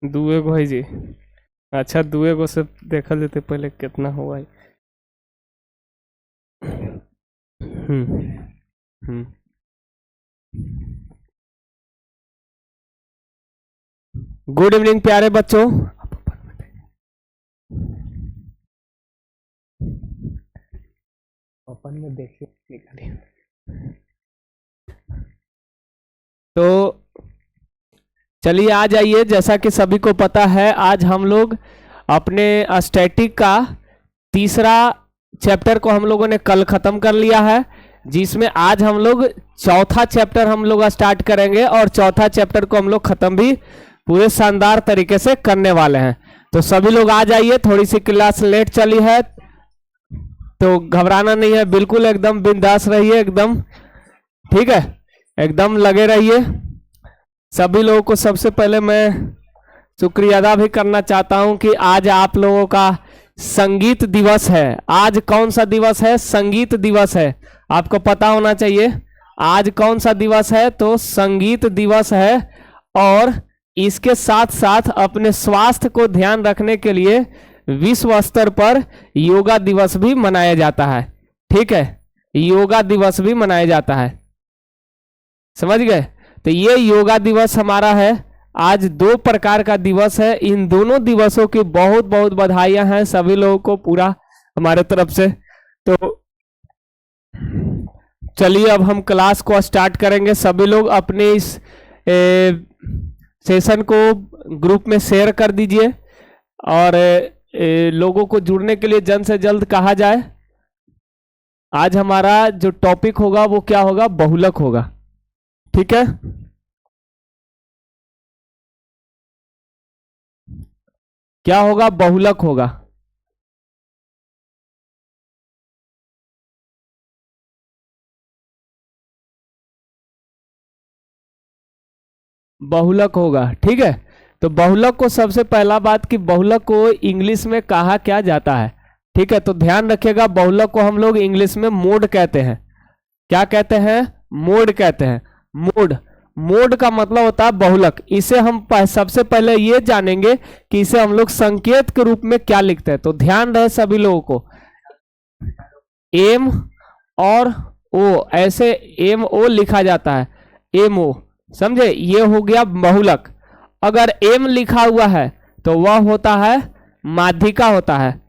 दुए गो है जी। अच्छा दुए गो से देखल देते पहले कितना हुआ है। हम्म हम्म। गुड इवनिंग प्यारे बच्चों। अपन में देखिए निकालिए। तो चलिए आ जाइए, जैसा कि सभी को पता है आज हम लोग अपने स्टैटिक का तीसरा चैप्टर को हम लोगों ने कल खत्म कर लिया है, जिसमें आज हम लोग चौथा चैप्टर हम लोग स्टार्ट करेंगे और चौथा चैप्टर को हम लोग खत्म भी पूरे शानदार तरीके से करने वाले हैं। तो सभी लोग आ जाइए, थोड़ी सी क्लास लेट चली है तो घबराना नहीं है, बिल्कुल एकदम बिंदास रहिए, एकदम ठीक है, एकदम लगे रहिए। सभी लोगों को सबसे पहले मैं शुक्रिया अदा भी करना चाहता हूं कि आज आप लोगों का संगीत दिवस है। आज कौन सा दिवस है? संगीत दिवस है। आपको पता होना चाहिए आज कौन सा दिवस है, तो संगीत दिवस है। और इसके साथ साथ अपने स्वास्थ्य को ध्यान रखने के लिए विश्व स्तर पर योगा दिवस भी मनाया जाता है। ठीक है, योगा दिवस भी मनाया जाता है, समझ गए? तो ये योगा दिवस हमारा है। आज 2 प्रकार का दिवस है, इन दोनों दिवसों की बहुत बहुत बधाइयां हैं सभी लोगों को पूरा हमारे तरफ से। तो चलिए अब हम क्लास को स्टार्ट करेंगे। सभी लोग अपने इस सेशन को ग्रुप में शेयर कर दीजिए और लोगों को जुड़ने के लिए जल्द से जल्द कहा जाए। आज हमारा जो टॉपिक होगा वो क्या होगा? बहुलक होगा। ठीक है, क्या होगा? बहुलक होगा। बहुलक होगा, ठीक है। तो बहुलक को सबसे पहला बात कि बहुलक को इंग्लिश में कहा क्या जाता है, ठीक है। तो ध्यान रखिएगा, बहुलक को हम लोग इंग्लिश में मोड कहते हैं। क्या कहते हैं? मोड कहते हैं। मोड, मोड का मतलब होता है बहुलक। इसे हम सबसे पहले ये जानेंगे कि इसे हम लोग संकेत के रूप में क्या लिखते हैं। तो ध्यान रहे सभी लोगों को, एम और ओ, ऐसे एम ओ लिखा जाता है, एम ओ, समझे? ये हो गया बहुलक। अगर एम लिखा हुआ है तो वह होता है माध्यिका होता है।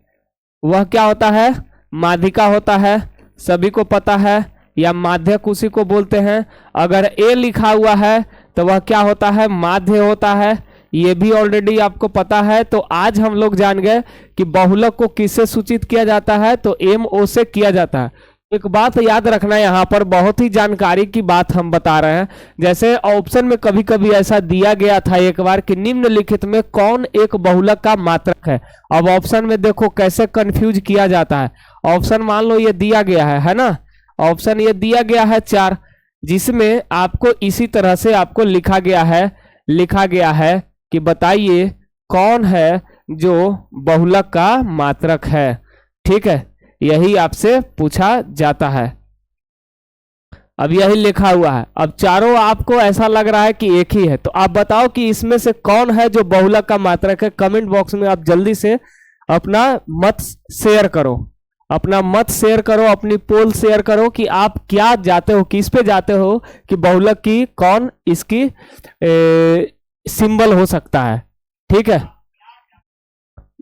वह क्या होता है? माध्यिका होता है, सभी को पता है, या माध्यक उसी को बोलते हैं। अगर ए लिखा हुआ है तो वह क्या होता है? माध्य होता है, ये भी ऑलरेडी आपको पता है। तो आज हम लोग जान गए कि बहुलक को किससे सूचित किया जाता है, तो एम ओ से किया जाता है। एक बात याद रखना, यहाँ पर बहुत ही जानकारी की बात हम बता रहे हैं। जैसे ऑप्शन में कभी कभी ऐसा दिया गया था एक बार कि निम्नलिखित में कौन एक बहुलक का मात्रक है। अब ऑप्शन में देखो कैसे कंफ्यूज किया जाता है। ऑप्शन मान लो ये दिया गया है ना, ऑप्शन ये दिया गया है 4, जिसमें आपको इसी तरह से आपको लिखा गया है कि बताइए कौन है जो बहुलक का मात्रक है। ठीक है, यही आपसे पूछा जाता है। अब यही लिखा हुआ है। अब चारों आपको ऐसा लग रहा है कि एक ही है, तो आप बताओ कि इसमें से कौन है जो बहुलक का मात्रक है। कमेंट बॉक्स में आप जल्दी से अपना मत शेयर करो, अपना मत शेयर करो, अपनी पोल शेयर करो कि आप क्या जाते हो, किस पे जाते हो कि बहुलक की कौन इसकी सिंबल हो सकता है। ठीक है,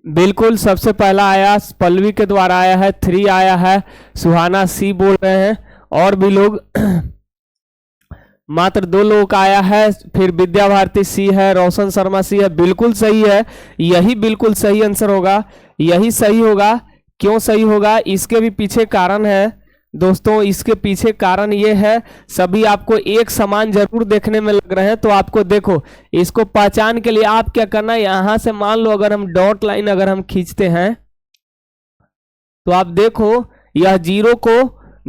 बिल्कुल सबसे पहला आया पल्लवी के द्वारा आया है, 3 आया है, सुहाना सी बोल रहे हैं, और भी लोग मात्र 2 लोगों का आया है। फिर विद्या भारती सी है, रोशन शर्मा सी है, बिल्कुल सही है, यही बिल्कुल सही आंसर होगा, यही सही होगा। क्यों सही होगा? इसके भी पीछे कारण है दोस्तों, इसके पीछे कारण ये है, सभी आपको एक समान जरूर देखने में लग रहे हैं। तो आपको देखो, इसको पहचान के लिए आप क्या करना है, यहां से मान लो अगर हम डॉट लाइन अगर हम खींचते हैं तो आप देखो यह 0 को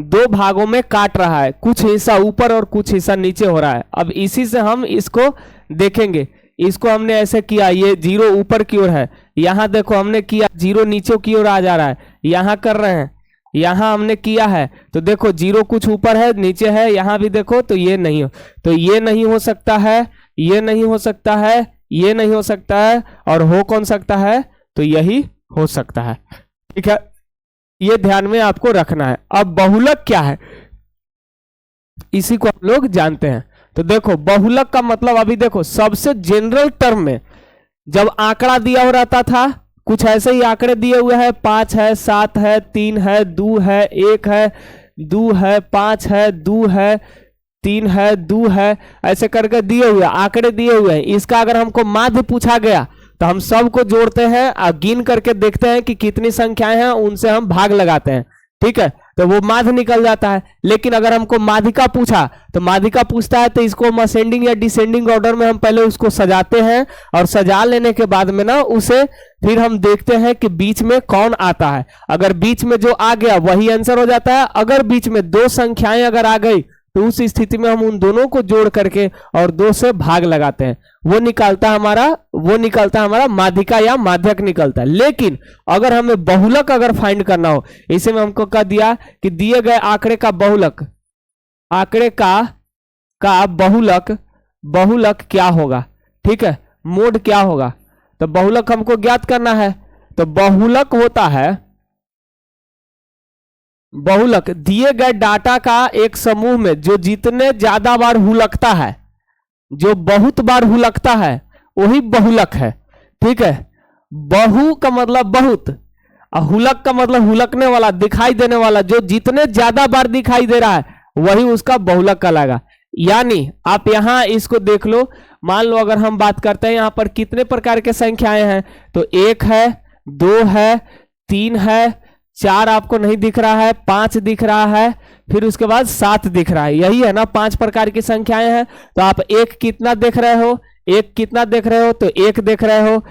2 भागों में काट रहा है, कुछ हिस्सा ऊपर और कुछ हिस्सा नीचे हो रहा है। अब इसी से हम इसको देखेंगे, इसको हमने ऐसे किया, ये 0 ऊपर की ओर है, यहां देखो हमने किया 0 नीचे की ओर आ जा रहा है, यहां कर रहे हैं, यहां हमने किया है तो देखो 0 कुछ ऊपर है नीचे है, यहां भी देखो, तो ये नहीं हो सकता है, ये नहीं हो सकता है, ये नहीं हो सकता है, और हो कौन सकता है, तो यही हो सकता है। ठीक है, ये ध्यान में आपको रखना है। अब बहुलक क्या है, इसी को हम लोग जानते हैं। तो देखो बहुलक का मतलब, अभी देखो सबसे जनरल टर्म में जब आंकड़ा दिया हो रहता था, कुछ ऐसे ही आंकड़े दिए हुए हैं, 5 है, 7 है, 3 है, 2 है, 1 है, 2 है, 5 है, 2 है, 3 है, 2 है, ऐसे करके दिए हुए आंकड़े दिए हुए हैं। इसका अगर हमको माध्य पूछा गया तो हम सबको जोड़ते हैं और गिन करके देखते हैं कि कितनी संख्याएं हैं, उनसे हम भाग लगाते हैं। ठीक है, तो वो माध्य निकल जाता है। लेकिन अगर हमको माध्यिका पूछा, तो माध्यिका पूछता है तो इसको हम असेंडिंग या डिसेंडिंग ऑर्डर में हम पहले उसको सजाते हैं, और सजा लेने के बाद में ना उसे फिर हम देखते हैं कि बीच में कौन आता है। अगर बीच में जो आ गया वही आंसर हो जाता है। अगर बीच में दो संख्याएं अगर आ गई तो उस स्थिति में हम उन दोनों को जोड़ करके और 2 से भाग लगाते हैं, वो निकलता हमारा माध्यिका या माध्यक निकलता है। लेकिन अगर हमें बहुलक अगर फाइंड करना हो, इसे में हमको कह दिया कि दिए गए आंकड़े का बहुलक, आंकड़े का बहुलक क्या होगा। ठीक है, मोड क्या होगा, तो बहुलक हमको ज्ञात करना है। तो बहुलक होता है, बहुलक दिए गए डाटा का एक समूह में जो जितने ज्यादा बार हुलकता है, जो बहुत बार हुलकता है, वही बहुलक है। ठीक है, बहु का मतलब बहुत, और हुलक का मतलब हुलकने वाला, दिखाई देने वाला, जो जितने ज्यादा बार दिखाई दे रहा है वही उसका बहुलक कहलाएगा। यानी आप यहां इसको देख लो, मान लो अगर हम बात करते हैं यहां पर कितने प्रकार के संख्याएं हैं, तो 1 है, 2 है, 3 है, 4 आपको नहीं दिख रहा है, 5 दिख रहा है, फिर उसके बाद 7 दिख रहा है। यही है ना, 5 प्रकार की संख्याएं हैं। तो आप 1 कितना देख रहे हो, 1 कितना देख रहे हो, तो 1 देख रहे हो।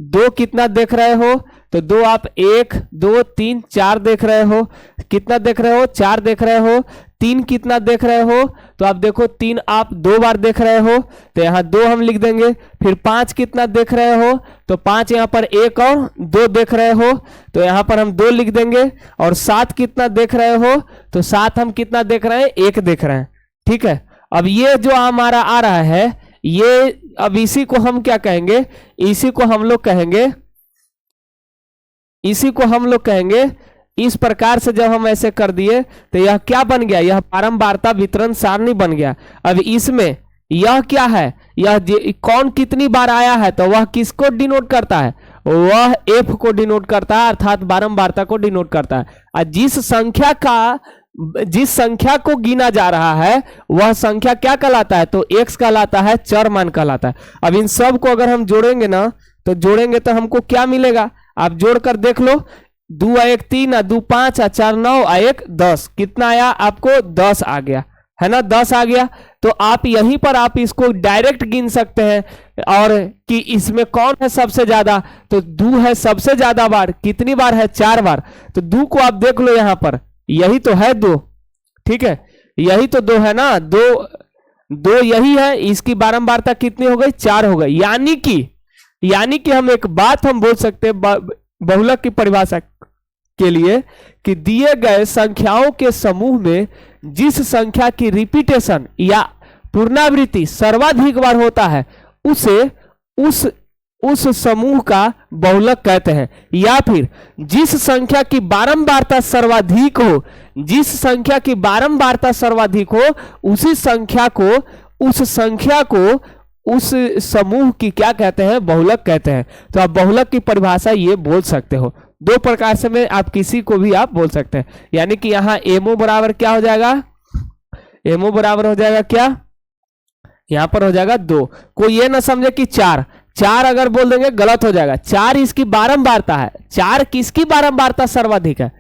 2 कितना देख रहे हो, तो 2 आप 1 2 3 4 देख रहे हो। कितना देख रहे हो, 4 देख रहे हो। 3 कितना देख रहे हो, तो आप देखो 3 आप 2 बार देख रहे हो, तो यहाँ 2 हम लिख देंगे। फिर 5 कितना देख रहे हो, तो 5 यहाँ पर 1 और 2 देख रहे हो, तो यहाँ पर हम 2 लिख देंगे। और 7 कितना देख रहे हो, तो 7 हम कितना देख रहे हैं, 1 देख रहे हैं। ठीक है, अब ये जो हमारा आ रहा है, ये अब इसी को हम क्या कहेंगे, इसी को हम लोग कहेंगे इस प्रकार से जब हम ऐसे कर दिए तो यह क्या बन गया, यह बारंबारता वितरण सारणी बन गया। अब इसमें यह क्या है, यह कौन कितनी बार आया है, तो वह किसको डिनोट करता है, वह एफ को डिनोट करता है, अर्थात बारंबारता को डिनोट करता है। और जिस संख्या को गिना जा रहा है वह संख्या क्या कहलाता है, तो एक्स कहलाता है, चर मान कहलाता है। अब इन सब को अगर हम जोड़ेंगे ना, तो जोड़ेंगे तो हमको क्या मिलेगा, आप जोड़कर देख लो। 2 आ 1 3, 2 5, 4 9, 1 10, कितना आया आपको, 10 आ गया है ना, 10 आ गया। तो आप यहीं पर आप इसको डायरेक्ट गिन सकते हैं, और कि इसमें कौन है सबसे ज्यादा, तो 2 है सबसे ज्यादा बार। कितनी बार है, 4 बार। तो 2 को आप देख लो यहां पर, यही तो है 2। ठीक है, यही तो 2 है ना, 2 यही है। इसकी बारंबारता कितनी हो गई, 4 हो गई। यानी कि हम एक बात हम बोल सकते हैं बहुलक की परिभाषा के लिए, कि दिए गए संख्याओं के समूह में जिस संख्या की रिपीटेशन या पुनरावृत्ति सर्वाधिक बार होता है, उसे उस समूह का बहुलक कहते हैं। या फिर जिस संख्या की बारंबारता सर्वाधिक हो, उसी संख्या को उस समूह की क्या कहते हैं, बहुलक कहते हैं। तो आप बहुलक की परिभाषा ये बोल सकते हो। 2 प्रकार से में आप किसी को भी आप बोल सकते हैं। यानी कि यहाँ एमओ बराबर क्या हो जाएगा, एमओ बराबर हो जाएगा क्या, यहां पर हो जाएगा 2। कोई ये ना समझे कि 4 अगर बोल देंगे गलत हो जाएगा। 4 इसकी बारंबारता है। 4 किसकी बारंबारता सर्वाधिक है,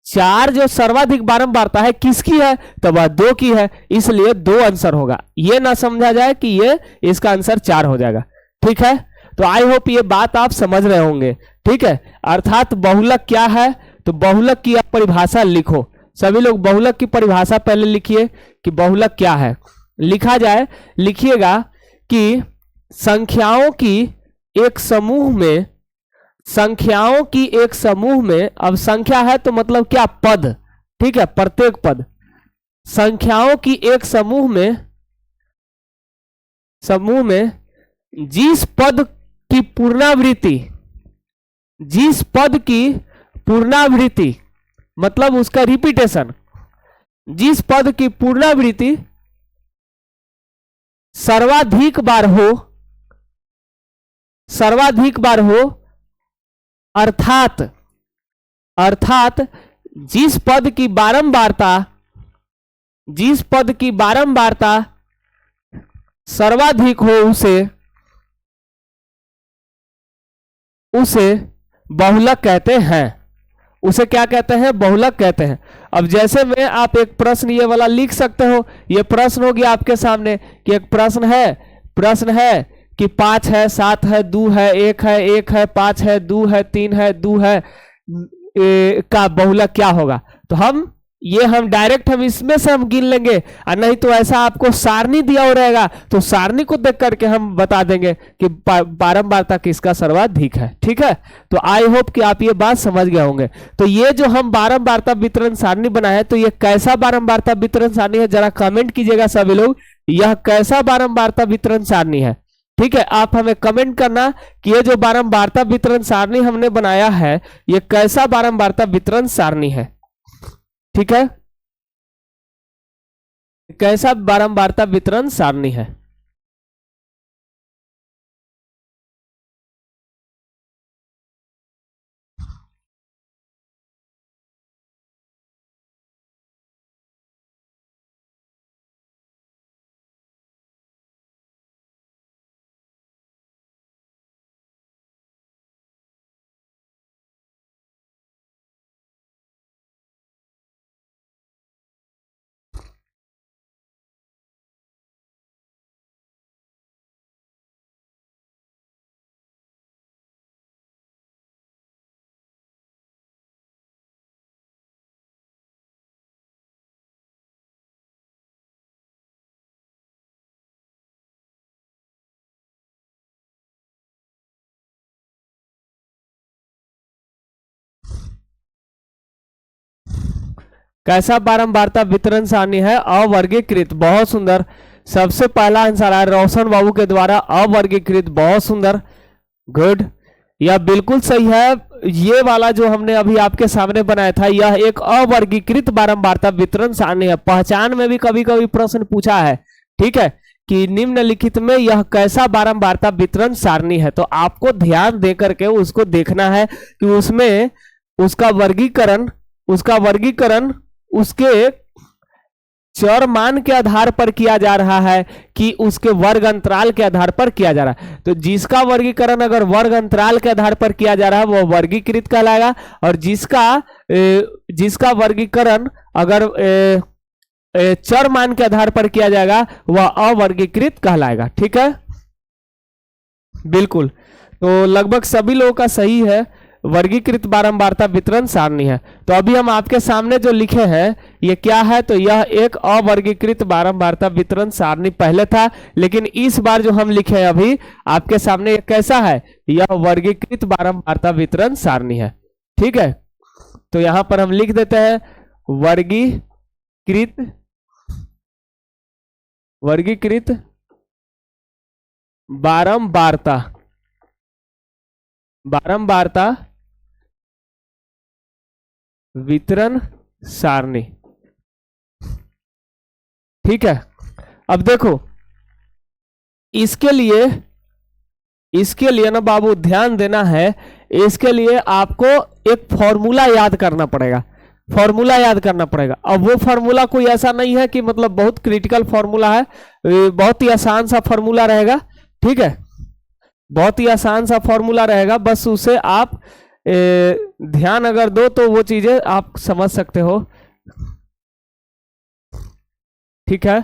4 जो सर्वाधिक बारंबारता है किसकी है, तो वह 2 की है, इसलिए 2 आंसर होगा। ये ना समझा जाए कि ये इसका आंसर 4 हो जाएगा। ठीक है, तो आई होप ये बात आप समझ रहे होंगे। ठीक है, अर्थात बहुलक क्या है, तो बहुलक की आप परिभाषा लिखो। सभी लोग बहुलक की परिभाषा पहले लिखिए कि बहुलक क्या है। लिखा जाए, लिखिएगा कि संख्याओं की एक समूह में, अब संख्या है तो मतलब क्या, पद। ठीक है, प्रत्येक पद। संख्याओं की एक समूह में जिस पद की पुनरावृत्ति, जिस पद की पुनरावृत्ति मतलब उसका रिपीटेशन, जिस पद की पुनरावृत्ति सर्वाधिक बार हो, सर्वाधिक बार हो, अर्थात अर्थात जिस पद की बारंबारता, जिस पद की बारंबारता सर्वाधिक हो उसे बहुलक कहते हैं। उसे क्या कहते हैं? बहुलक कहते हैं। अब जैसे में आप एक प्रश्न ये वाला लिख सकते हो, ये प्रश्न हो गया आपके सामने कि एक प्रश्न है कि 5 है, 7 है, 2 है, 1 है, 1 है, 5 है, 2 है, 3 है, 2 है का बहुलक क्या होगा? तो हम डायरेक्ट हम इसमें से हम गिन लेंगे, और नहीं तो ऐसा आपको सारणी दिया हो रहेगा तो सारणी को देख करके हम बता देंगे कि बारंबारता किसका सर्वाधिक है। ठीक है, तो आई होप कि आप ये बात समझ गए होंगे। तो ये जो हम बारंबारता वितरण सारणी बनाए तो ये कैसा बारंबारता वितरण सारणी है, जरा कमेंट कीजिएगा सभी लोग, यह कैसा बारंबारता वितरण सारणी है। ठीक है, आप हमें कमेंट करना कि ये जो बारंबारता वितरण सारणी हमने बनाया है ये कैसा बारंबारता वितरण सारणी है। ठीक है, कैसा बारंबारता वितरण सारणी है। कैसा बारंबारता वितरण सारणी है? अवर्गीकृत। बहुत सुंदर, सबसे पहला आंसर है रोशन बाबू के द्वारा, अवर्गीकृत। बहुत सुंदर, गुड, यह बिल्कुल सही है। ये वाला जो हमने अभी आपके सामने बनाया था यह एक अवर्गीकृत बारंबारता वितरण सारणी है। पहचान में भी कभी कभी प्रश्न पूछा है, ठीक है, कि निम्नलिखित में यह कैसा बारंबारता वितरण सारणी है। तो आपको ध्यान दे करके उसको देखना है कि उसमें उसका वर्गीकरण उसके चर मान के आधार पर किया जा रहा है कि उसके वर्ग अंतराल के आधार पर किया जा रहा है। तो जिसका वर्गीकरण अगर वर्ग अंतराल के आधार पर किया जा रहा है वो वर्गीकृत कहलाएगा, और जिसका वर्गीकरण अगर चर मान के आधार पर किया जाएगा वह अवर्गीकृत कहलाएगा। ठीक है, बिल्कुल, तो लगभग सभी लोगों का सही है, वर्गीकृत बारंबारता वितरण सारणी है। तो अभी हम आपके सामने जो लिखे हैं ये क्या है? तो यह एक अवर्गीकृत बारंबारता वितरण सारणी पहले था, लेकिन इस बार जो हम लिखे हैं अभी आपके सामने ये कैसा है? यह वर्गीकृत बारंबारता वितरण सारणी है। ठीक है, तो यहां पर हम लिख देते हैं वर्गीकृत बारंबारता वितरण सारणी। ठीक है, अब देखो इसके लिए ना बाबू ध्यान देना है, इसके लिए आपको एक फॉर्मूला याद करना पड़ेगा, अब वो फॉर्मूला कोई ऐसा नहीं है कि मतलब बहुत क्रिटिकल फॉर्मूला है, बहुत ही आसान सा फॉर्मूला रहेगा। ठीक है, बहुत ही आसान सा फॉर्मूला रहेगा, बस उसे आप ध्यान अगर दो तो वो चीजें आप समझ सकते हो। ठीक है,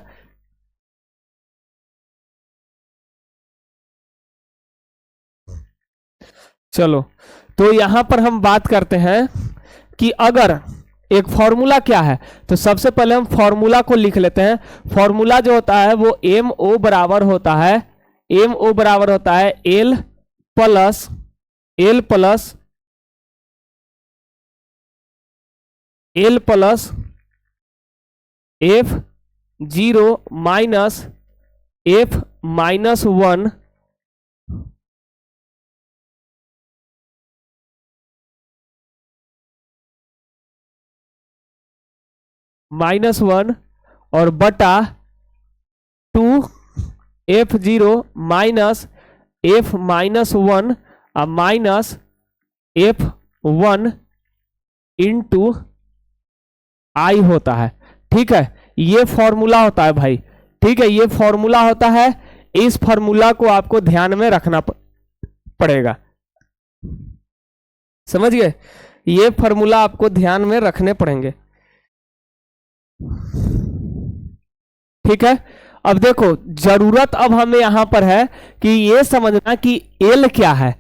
चलो, तो यहां पर हम बात करते हैं कि अगर एक फॉर्मूला क्या है, तो सबसे पहले हम फॉर्मूला को लिख लेते हैं। फॉर्मूला जो होता है वो MO बराबर होता है L plus F0 minus F-1 -1 और बटा 2f0 minus f-1 minus f1 into आई होता है। ठीक है, ये फॉर्मूला होता है भाई। ठीक है, ये फॉर्मूला होता है, इस फॉर्मूला को आपको ध्यान में रखना पड़ेगा। समझ गए, ये फॉर्मूला आपको ध्यान में रखने पड़ेंगे। ठीक है, अब देखो जरूरत अब हमें यहां पर है कि ये समझना कि एल क्या है,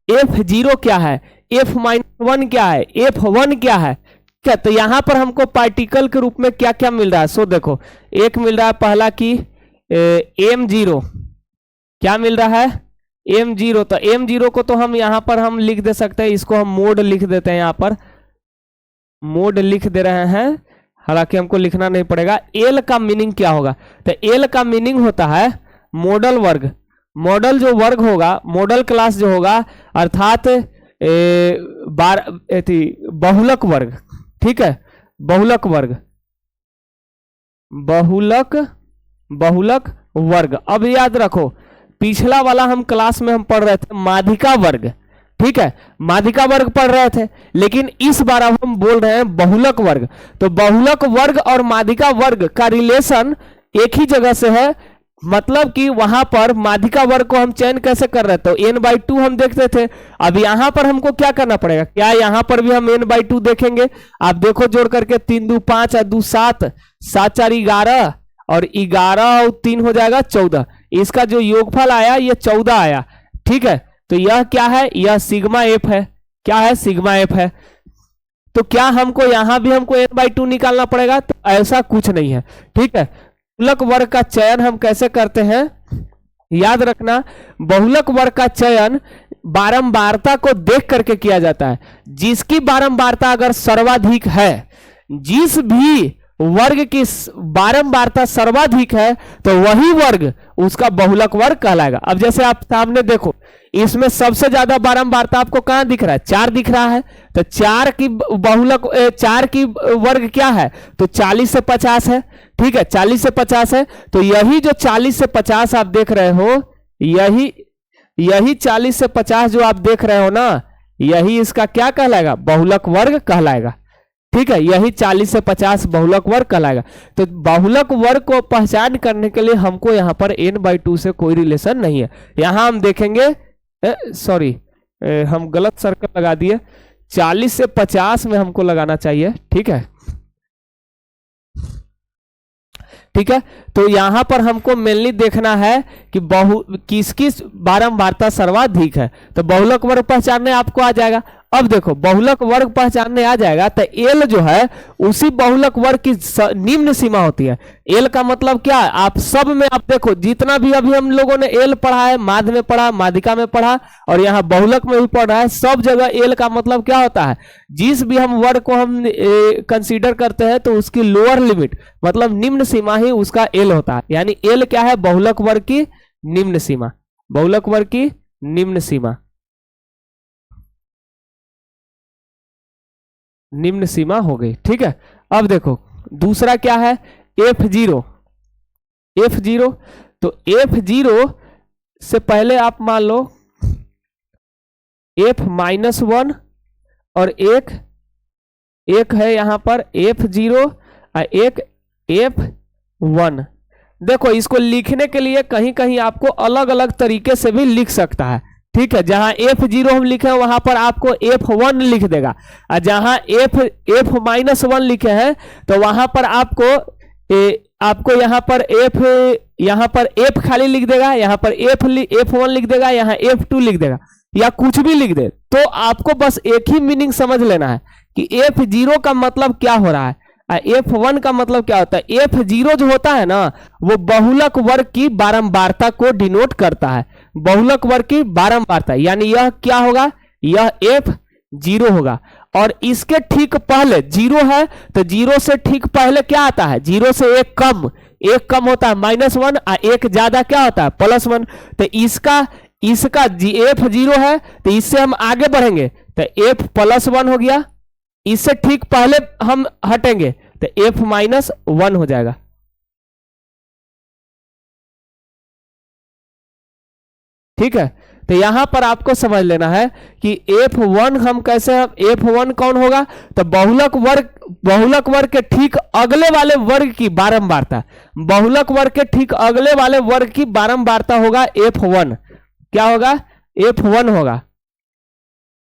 f0 क्या है, f-1 क्या है, f1 क्या है। क्या, तो यहां पर हमको पार्टिकल के रूप में क्या क्या मिल रहा है। सो देखो, एक मिल रहा है पहला कि m0, क्या मिल रहा है, m0। तो m0 को तो हम यहां पर हम लिख दे सकते हैं, इसको हम मोड लिख देते हैं, यहां पर मोड लिख दे रहे हैं, हालांकि हमको लिखना नहीं पड़ेगा। एल का मीनिंग क्या होगा, तो एल का मीनिंग होता है मॉडल वर्ग। मॉडल जो वर्ग होगा, मॉडल क्लास जो होगा, अर्थात बहुलक वर्ग। ठीक है, बहुलक वर्ग, बहुलक वर्ग। अब याद रखो, पिछला वाला हम क्लास में हम पढ़ रहे थे माध्यिका वर्ग। ठीक है, माध्यिका वर्ग पढ़ रहे थे, लेकिन इस बार अब हम बोल रहे हैं बहुलक वर्ग। तो बहुलक वर्ग और माध्यिका वर्ग का रिलेशन एक ही जगह से है, मतलब कि वहां पर माध्यिका वर्ग को हम चयन कैसे कर रहे थे, तो n/2 हम देखते थे। अब यहां पर हमको क्या करना पड़ेगा, क्या यहां पर भी हम n/2 देखेंगे। आप देखो जोड़ करके 3 2 5 2 7 7 4 11 और 11 और 3 हो जाएगा 14। इसका जो योगफल आया ये 14 आया। ठीक है, तो यह क्या है, यह सिग्मा एफ है। क्या है, सिग्मा एफ है। तो क्या हमको यहां भी हमको n/2 निकालना पड़ेगा, तो ऐसा कुछ नहीं है। ठीक है, बहुलक वर्ग का चयन हम कैसे करते हैं, याद रखना, बहुलक वर्ग का चयन बारंबारता को देख करके किया जाता है। जिसकी बारंबारता अगर सर्वाधिक है, जिस भी वर्ग की बारंबारता सर्वाधिक है, तो वही वर्ग उसका बहुलक वर्ग कहलाएगा। अब जैसे आप सामने देखो, इसमें सबसे ज्यादा बारंबारता आपको कहां दिख रहा है, 4 दिख रहा है। तो 4 की बहुलक 4 की वर्ग क्या है, तो 40 से 50 है। ठीक है, 40 से 50 है। तो यही जो 40 से 50 आप देख रहे हो, यही 40 से 50 जो आप देख रहे हो ना, यही इसका क्या कहलाएगा, बहुलक वर्ग कहलाएगा। ठीक है, यही 40 से 50 बहुलक वर्ग कहलाएगा। तो बहुलक वर्ग को पहचान करने के लिए हमको यहाँ पर n/2 से कोई रिलेशन नहीं है। यहाँ हम देखेंगे, सॉरी हम गलत सर्कल लगा दिए, 40 से 50 में हमको लगाना चाहिए। ठीक है, ठीक है, तो यहां पर हमको मेनली देखना है कि किसकी बारंबारता सर्वाधिक है। तो बहुलक वर्ग पहचानने आपको आ जाएगा। अब देखो, बहुलक वर्ग पहचानने आ जाएगा तो एल जो है उसी बहुलक वर्ग की निम्न सीमा होती है। एल का मतलब क्या है, आप सब में आप देखो, जितना भी अभी हम लोगों ने एल पढ़ा है, माध्य में पढ़ा, माध्यिका में पढ़ा और यहाँ बहुलक में भी पढ़ रहा है, सब जगह एल का मतलब क्या होता है, जिस भी हम वर्ग को हम कंसीडर करते हैं तो उसकी लोअर लिमिट मतलब निम्न सीमा ही उसका एल होता है। यानी एल क्या है, बहुलक वर्ग की निम्न सीमा, बहुलक वर्ग की निम्न सीमा, निम्न सीमा हो गई। ठीक है, अब देखो दूसरा क्या है, f0। f0, तो f0 से पहले आप मान लो f-1 और एक है यहां पर f0 और एक f1। देखो इसको लिखने के लिए कहीं कहीं आपको अलग अलग तरीके से भी लिख सकता है। ठीक है, जहां f0 हम लिखे हैं वहां पर आपको f1 लिख देगा, और जहां f-1 लिखे हैं तो वहां पर आपको यहां पर f खाली लिख देगा, यहां पर f1 लिख देगा, यहां f2 लिख देगा, या कुछ भी लिख दे। तो आपको बस एक ही मीनिंग समझ लेना है कि f0 का मतलब क्या हो रहा है, f1 का मतलब क्या होता है। f0 जो होता है ना, वो बहुलक वर्ग की बारंबारता को डिनोट करता है, बहुलक वर्ग की बारंबारता। यानी यह क्या होगा, यह f0 होगा। और इसके ठीक पहले 0 है, तो 0 से ठीक पहले क्या आता है, 0 से एक कम होता है -1, और एक ज्यादा क्या होता है +1। तो इसका f0 है, तो इससे हम आगे बढ़ेंगे तो f+1 हो गया। इससे ठीक पहले हम हटेंगे तो f-1 हो जाएगा। ठीक है, तो यहां पर आपको समझ लेना है कि F1 हम कैसे, F1 कौन होगा, तो बहुलक वर्ग के ठीक अगले वाले वर्ग की बारंबारता, बहुलक वर्ग के ठीक अगले वाले वर्ग की बारंबारता होगा F1। क्या होगा, F1 होगा।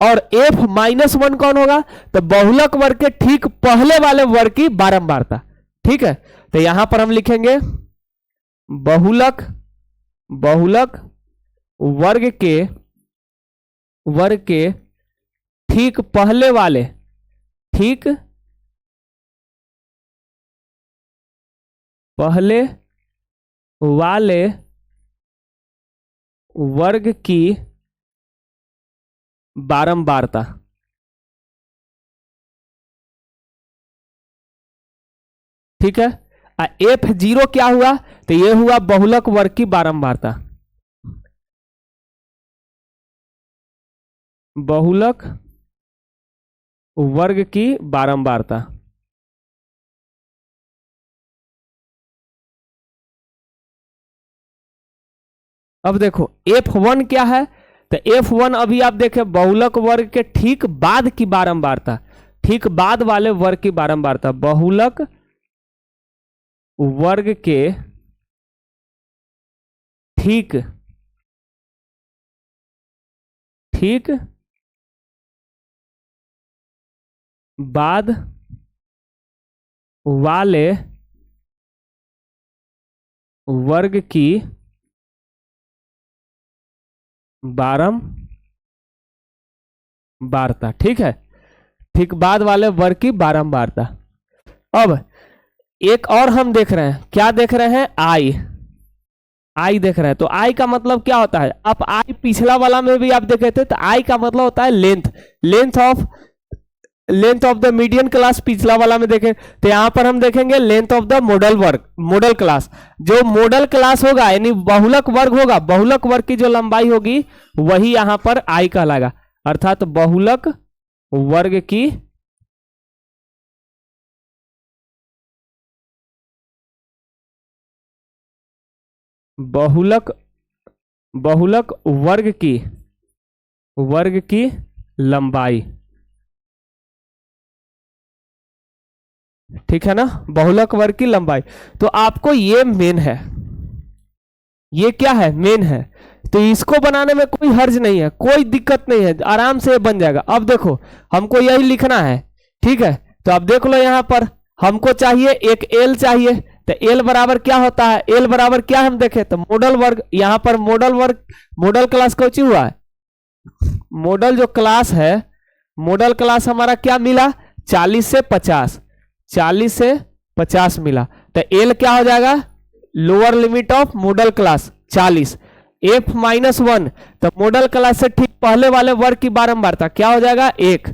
और F-1 कौन होगा, तो बहुलक वर्ग के ठीक पहले वाले वर्ग की बारंबारता। ठीक है, तो यहां पर हम लिखेंगे बहुलक बहुलक वर्ग के ठीक पहले वाले, ठीक पहले वाले वर्ग की बारंबारता। ठीक है, F0 क्या हुआ, तो ये हुआ बहुलक वर्ग की बारंबारता, बहुलक वर्ग की बारंबारता। अब देखो F1 क्या है, तो F1 अभी आप देखें बहुलक वर्ग के ठीक बाद की बारंबारता, ठीक बाद वाले वर्ग की बारंबारता, बहुलक वर्ग के ठीक ठीक बाद वाले वर्ग की बारंबारता। ठीक है, ठीक बाद वाले वर्ग की बारंबारता। अब एक और हम देख रहे हैं, क्या देख रहे हैं, आई देख रहे हैं। तो आई का मतलब क्या होता है, अब आई पिछला वाला में भी आप देखे थे, तो आई का मतलब होता है length, length of the median class, पिछला वाला में देखें तो यहां पर हम देखेंगे length of the model class. जो मॉडल क्लास होगा यानी बहुलक वर्ग होगा, बहुलक वर्ग की जो लंबाई होगी वही यहां पर आई कहलाएगा, अर्थात बहुलक वर्ग की बहुलक बहुलक वर्ग की लंबाई। ठीक है ना, बहुलक वर्ग की लंबाई। तो आपको ये मेन है, ये क्या है, मेन है। तो इसको बनाने में कोई हर्ज नहीं है, कोई दिक्कत नहीं है, आराम से बन जाएगा। अब देखो हमको यही लिखना है। ठीक है, तो अब देख लो यहां पर हमको चाहिए एक एल चाहिए, तो एल बराबर क्या होता है, एल बराबर क्या हम देखें तो मॉडल वर्ग, यहां पर मॉडल क्लास कौन हुआ है, मॉडल जो क्लास है, मॉडल क्लास हमारा क्या मिला, 40 से 50, 40 से 50 मिला। तो एल क्या हो जाएगा, lower limit of model class 40, F-1, तो मॉडल क्लास से ठीक पहले वाले वर्ग की बारंबारता क्या हो जाएगा, 1।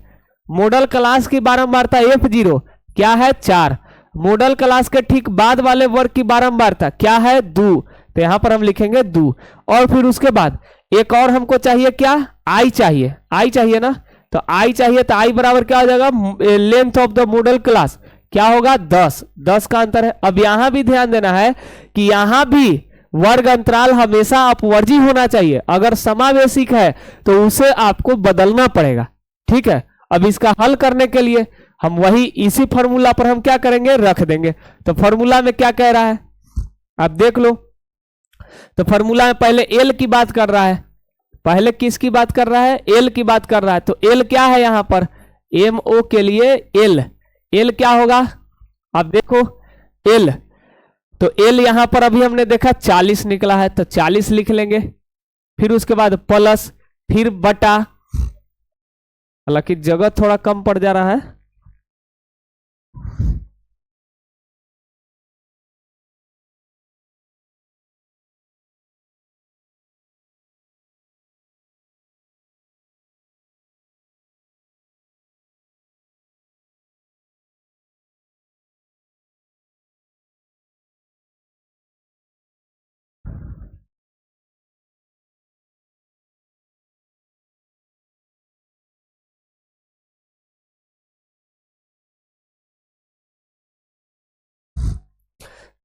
मॉडल क्लास की बारंबारता F0 क्या है, 4। मॉडल क्लास के ठीक बाद वाले वर्ग की बारंबारता क्या है, 2। तो यहां पर हम लिखेंगे 2। और फिर उसके बाद एक और हमको चाहिए, क्या, आई चाहिए, आई चाहिए ना, तो आई चाहिए, तो आई बराबर क्या हो जाएगा, length of the model class क्या होगा, 10, 10 का अंतर है। अब यहां भी ध्यान देना है कि यहां भी वर्ग अंतराल हमेशा अपवर्जी होना चाहिए, अगर समावेशिक है तो उसे आपको बदलना पड़ेगा। ठीक है, अब इसका हल करने के लिए हम वही इसी फॉर्मूला पर हम क्या करेंगे, रख देंगे। तो फॉर्मूला में क्या कह रहा है, आप देख लो। तो फॉर्मूला में पहले एल की बात कर रहा है, पहले किसकी बात कर रहा है, एल की बात कर रहा है। तो एल क्या है यहां पर, एम ओ के लिए एल, एल क्या होगा, अब देखो एल, तो एल यहां पर अभी हमने देखा 40 निकला है, तो 40 लिख लेंगे। फिर उसके बाद प्लस, फिर बटा, हालांकि जगह थोड़ा कम पड़ जा रहा है,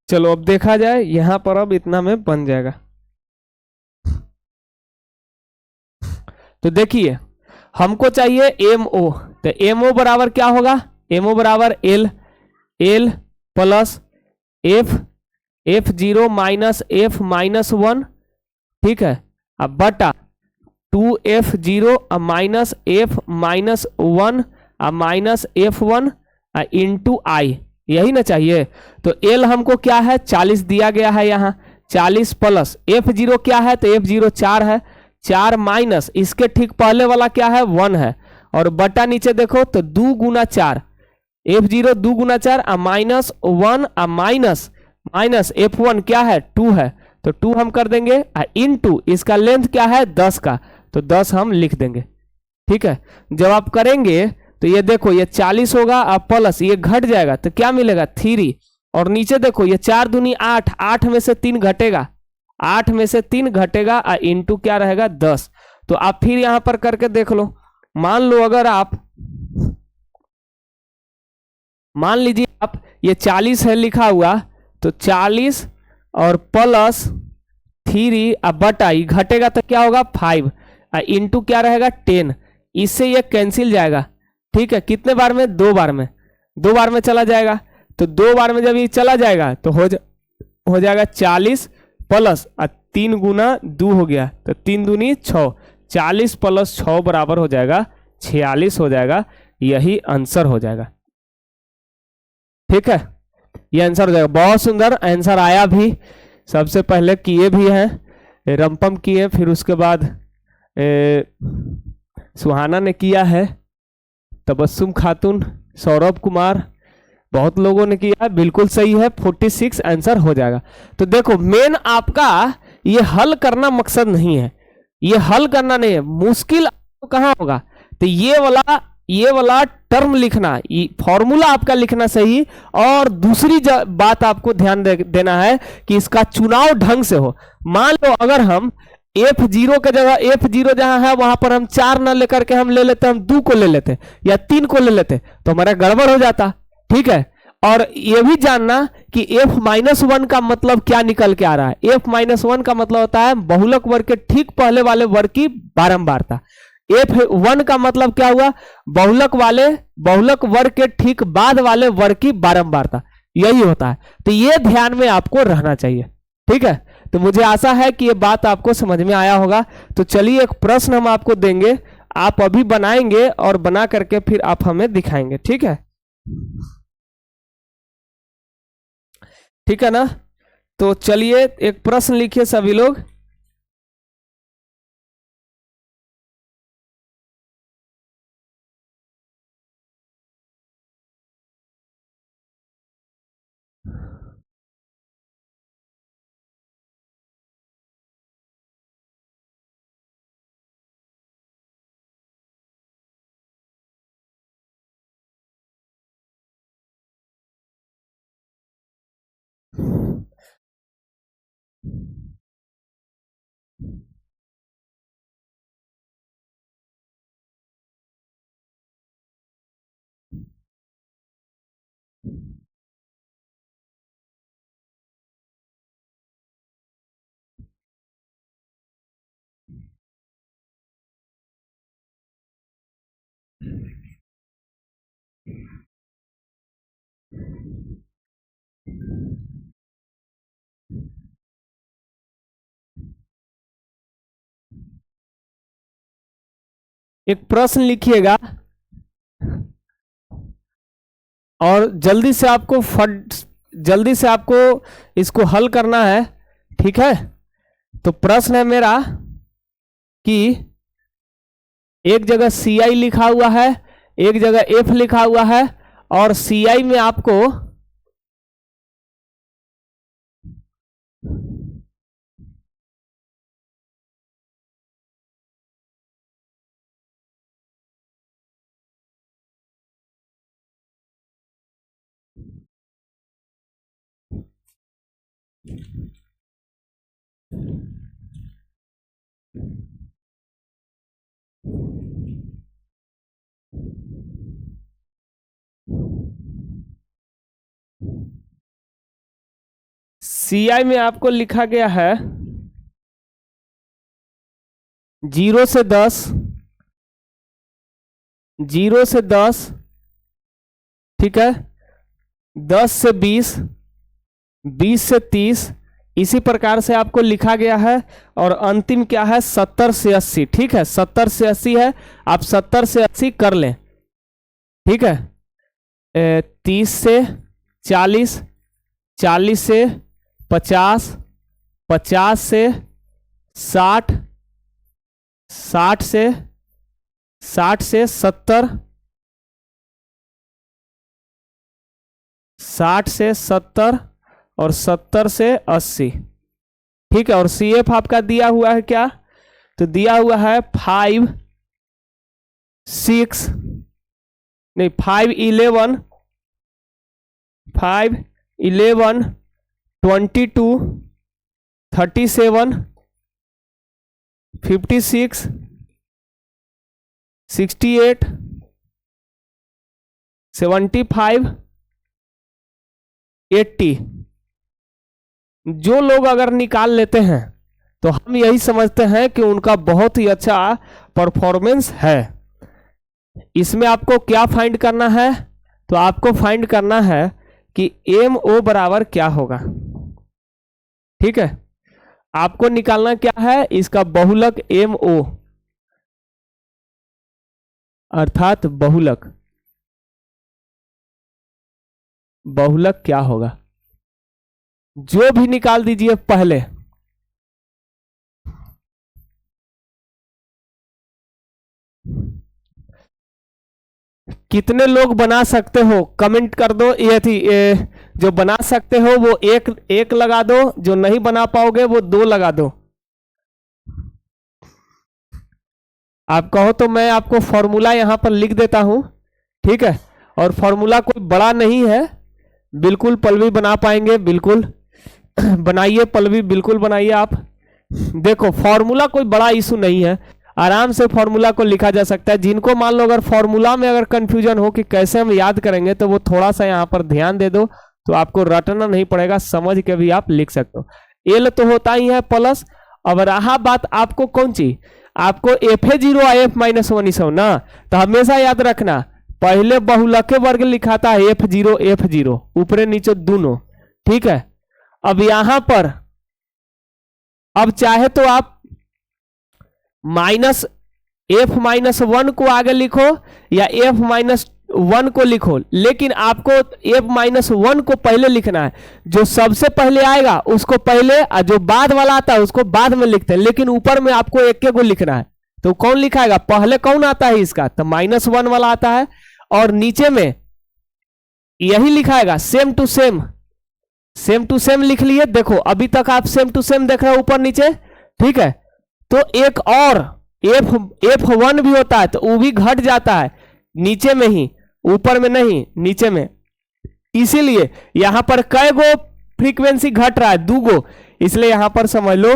चलो अब देखा जाए, यहां पर अब इतना में बन जाएगा। तो देखिए हमको चाहिए एम ओ, तो एम ओ बराबर क्या होगा, एम ओ बराबर L, L plus F, F zero minus F minus one, ठीक है, अब बटा two F zero minus F minus one minus F one into I, यही ना चाहिए। तो एल हमको क्या है 40 दिया गया है यहाँ, 40 प्लस एफ जीरो क्या है, तो एफ जीरो 4 है, 4 माइनस इसके ठीक पहले वाला क्या है 1 है, और बटा नीचे देखो तो 2 गुना 4, एफ जीरो 2 गुना 4 minus one minus minus F one क्या है 2 है, तो 2 हम कर देंगे इन टू इसका लेंथ क्या है 10 का, तो 10 हम लिख देंगे। ठीक है, जब आप करेंगे तो ये देखो ये 40 होगा और प्लस ये घट जाएगा तो क्या मिलेगा 3, और नीचे देखो ये 4 दूनी 8, 8 में से 3 घटेगा, 8 में से 3 घटेगा और इंटू क्या रहेगा 10। तो आप फिर यहां पर करके देख लो, मान लो अगर आप मान लीजिए आप ये 40 है लिखा हुआ, तो 40 और प्लस 3 अब बटा ये घटेगा तो क्या होगा 5 इंटू क्या रहेगा 10, इससे ये कैंसिल जाएगा। ठीक है, कितने बार में 2 बार में, 2 बार में चला जाएगा, तो 2 बार में जब ये चला जाएगा तो हो जाएगा 40 प्लस 3 गुना 2 हो गया, तो 3 दूनी 6, 40 प्लस 6 बराबर हो जाएगा 46 हो जाएगा, यही आंसर हो जाएगा। ठीक है, ये आंसर हो जाएगा। बहुत सुंदर आंसर आया भी, सबसे पहले किए भी हैं, रंपम किए, फिर उसके बाद सुहाना ने किया है, तबस्सुम खातून, सौरभ कुमार, बहुत लोगों ने किया, बिल्कुल सही है, 46 आंसर हो जाएगा। तो देखो मेन आपका ये हल करना मकसद नहीं है, ये हल करना नहीं है, मुश्किल आपको कहाँ होगा, तो ये वाला टर्म लिखना, फॉर्मूला आपका लिखना सही, और दूसरी बात आपको ध्यान देना है कि इसका चुनाव ढंग से हो। मान लो अगर हम एफ जीरो के जगह, एफ जीरो जहां है वहां पर हम 4 ना लेकर के हम ले लेते, हम 2 को ले लेते या 3 को ले लेते, तो हमारा गड़बड़ हो जाता। ठीक है, और ये भी जानना कि एफ माइनस वन का मतलब क्या निकल के आ रहा है, एफ माइनस वन का मतलब होता है बहुलक वर्ग के ठीक पहले वाले वर्ग की बारंबारता, एफ वन का मतलब क्या हुआ, बहुलक वर्ग के ठीक बाद वाले वर्ग की बारंबारता, यही होता है। तो ये ध्यान में आपको रहना चाहिए। ठीक है, तो मुझे आशा है कि ये बात आपको समझ में आया होगा। तो चलिए एक प्रश्न हम आपको देंगे, आप अभी बनाएंगे और बना करके फिर आप हमें दिखाएंगे। ठीक है, ठीक है ना। तो चलिए एक प्रश्न लिखिए सभी लोग। एक प्रश्न लिखिएगा और जल्दी से आपको इसको हल करना है। ठीक है, तो प्रश्न है मेरा कि एक जगह सी आई लिखा हुआ है, एक जगह एफ लिखा हुआ है, और सी आई में आपको CI में आपको लिखा गया है 0 से 10, 0 से 10, ठीक है, 10 से 20, 20 से 30, इसी प्रकार से आपको लिखा गया है। और अंतिम क्या है, 70 से 80, ठीक है, 70 से 80 है, आप 70 से 80 कर लें, ठीक है। 30 से 40, 40 से 50, 50 से 60, 60 से 70, 60 से 70 और 70 से 80, ठीक है। और CF आपका दिया हुआ है क्या, तो दिया हुआ है 5, 6 नहीं 5, 11, 5, 11, 22, 37, 56, 68, 75, 80। जो लोग अगर निकाल लेते हैं तो हम यही समझते हैं कि उनका बहुत ही अच्छा परफॉर्मेंस है। इसमें आपको क्या फाइंड करना है, तो आपको फाइंड करना है कि MO बराबर क्या होगा, ठीक है। आपको निकालना क्या है, इसका बहुलक MO अर्थात बहुलक क्या होगा, जो भी निकाल दीजिए पहले। कितने लोग बना सकते हो कमेंट कर दो, ये थी जो बना सकते हो वो एक लगा दो, जो नहीं बना पाओगे वो 2 लगा दो। आप कहो तो मैं आपको फॉर्मूला यहां पर लिख देता हूं, ठीक है। और फॉर्मूला कोई बड़ा नहीं है, बिल्कुल पल्लवी बना पाएंगे, बिल्कुल बनाइए पल्लवी, बिल्कुल बनाइए आप। देखो फॉर्मूला कोई बड़ा इशू नहीं है, आराम से फॉर्मूला को लिखा जा सकता है। जिनको मान लो अगर फॉर्मूला में अगर कंफ्यूजन हो कि कैसे हम याद करेंगे, तो वो थोड़ा सा यहाँ पर ध्यान दे दो, तो आपको रटना नहीं पड़ेगा, समझ के भी आप लिख सकते हो। एल तो होता ही है प्लस। अब रहा बात आपको कौन सी, आपको FA0 F-1 इस हो ना, तो हमेशा याद रखना पहले बहुलक वर्ग लिखाता है F0 ऊपरे नीचे दोनों, ठीक है। अब यहां पर अब चाहे तो आप -F-1 को आगे लिखो या F-1 को लिखो, लेकिन आपको F-1 को पहले लिखना है। जो सबसे पहले आएगा उसको पहले, और जो बाद वाला आता है उसको बाद में लिखते हैं, लेकिन ऊपर में आपको एक को लिखना है। तो कौन लिखाएगा, पहले कौन आता है इसका, तो -1 वाला आता है, और नीचे में यही लिखाएगा सेम टू सेम लिख लिए। देखो अभी तक आप सेम टू सेम देख रहे हो ऊपर नीचे, ठीक है। तो एक और F1 भी होता है, तो वो भी घट जाता है नीचे में ही, ऊपर में नहीं, नीचे में। इसीलिए यहां पर कई गो फ्रीक्वेंसी घट रहा है, 2 गो, इसलिए यहां पर समझ लो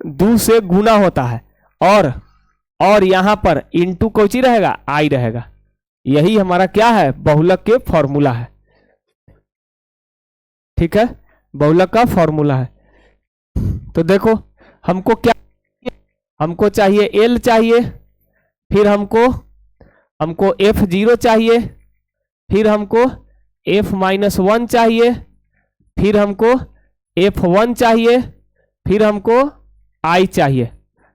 2 से गुना होता है। और यहां पर इंटू कोची रहेगा, आई रहेगा। यही हमारा क्या है, बहुलक के फॉर्मूला है, ठीक है, बहुलक का फॉर्मूला है। तो देखो हमको क्या, हमको चाहिए L चाहिए, फिर हमको F0 चाहिए, फिर हमको F-1 चाहिए, फिर हमको F1 चाहिए, फिर हमको I चाहिए।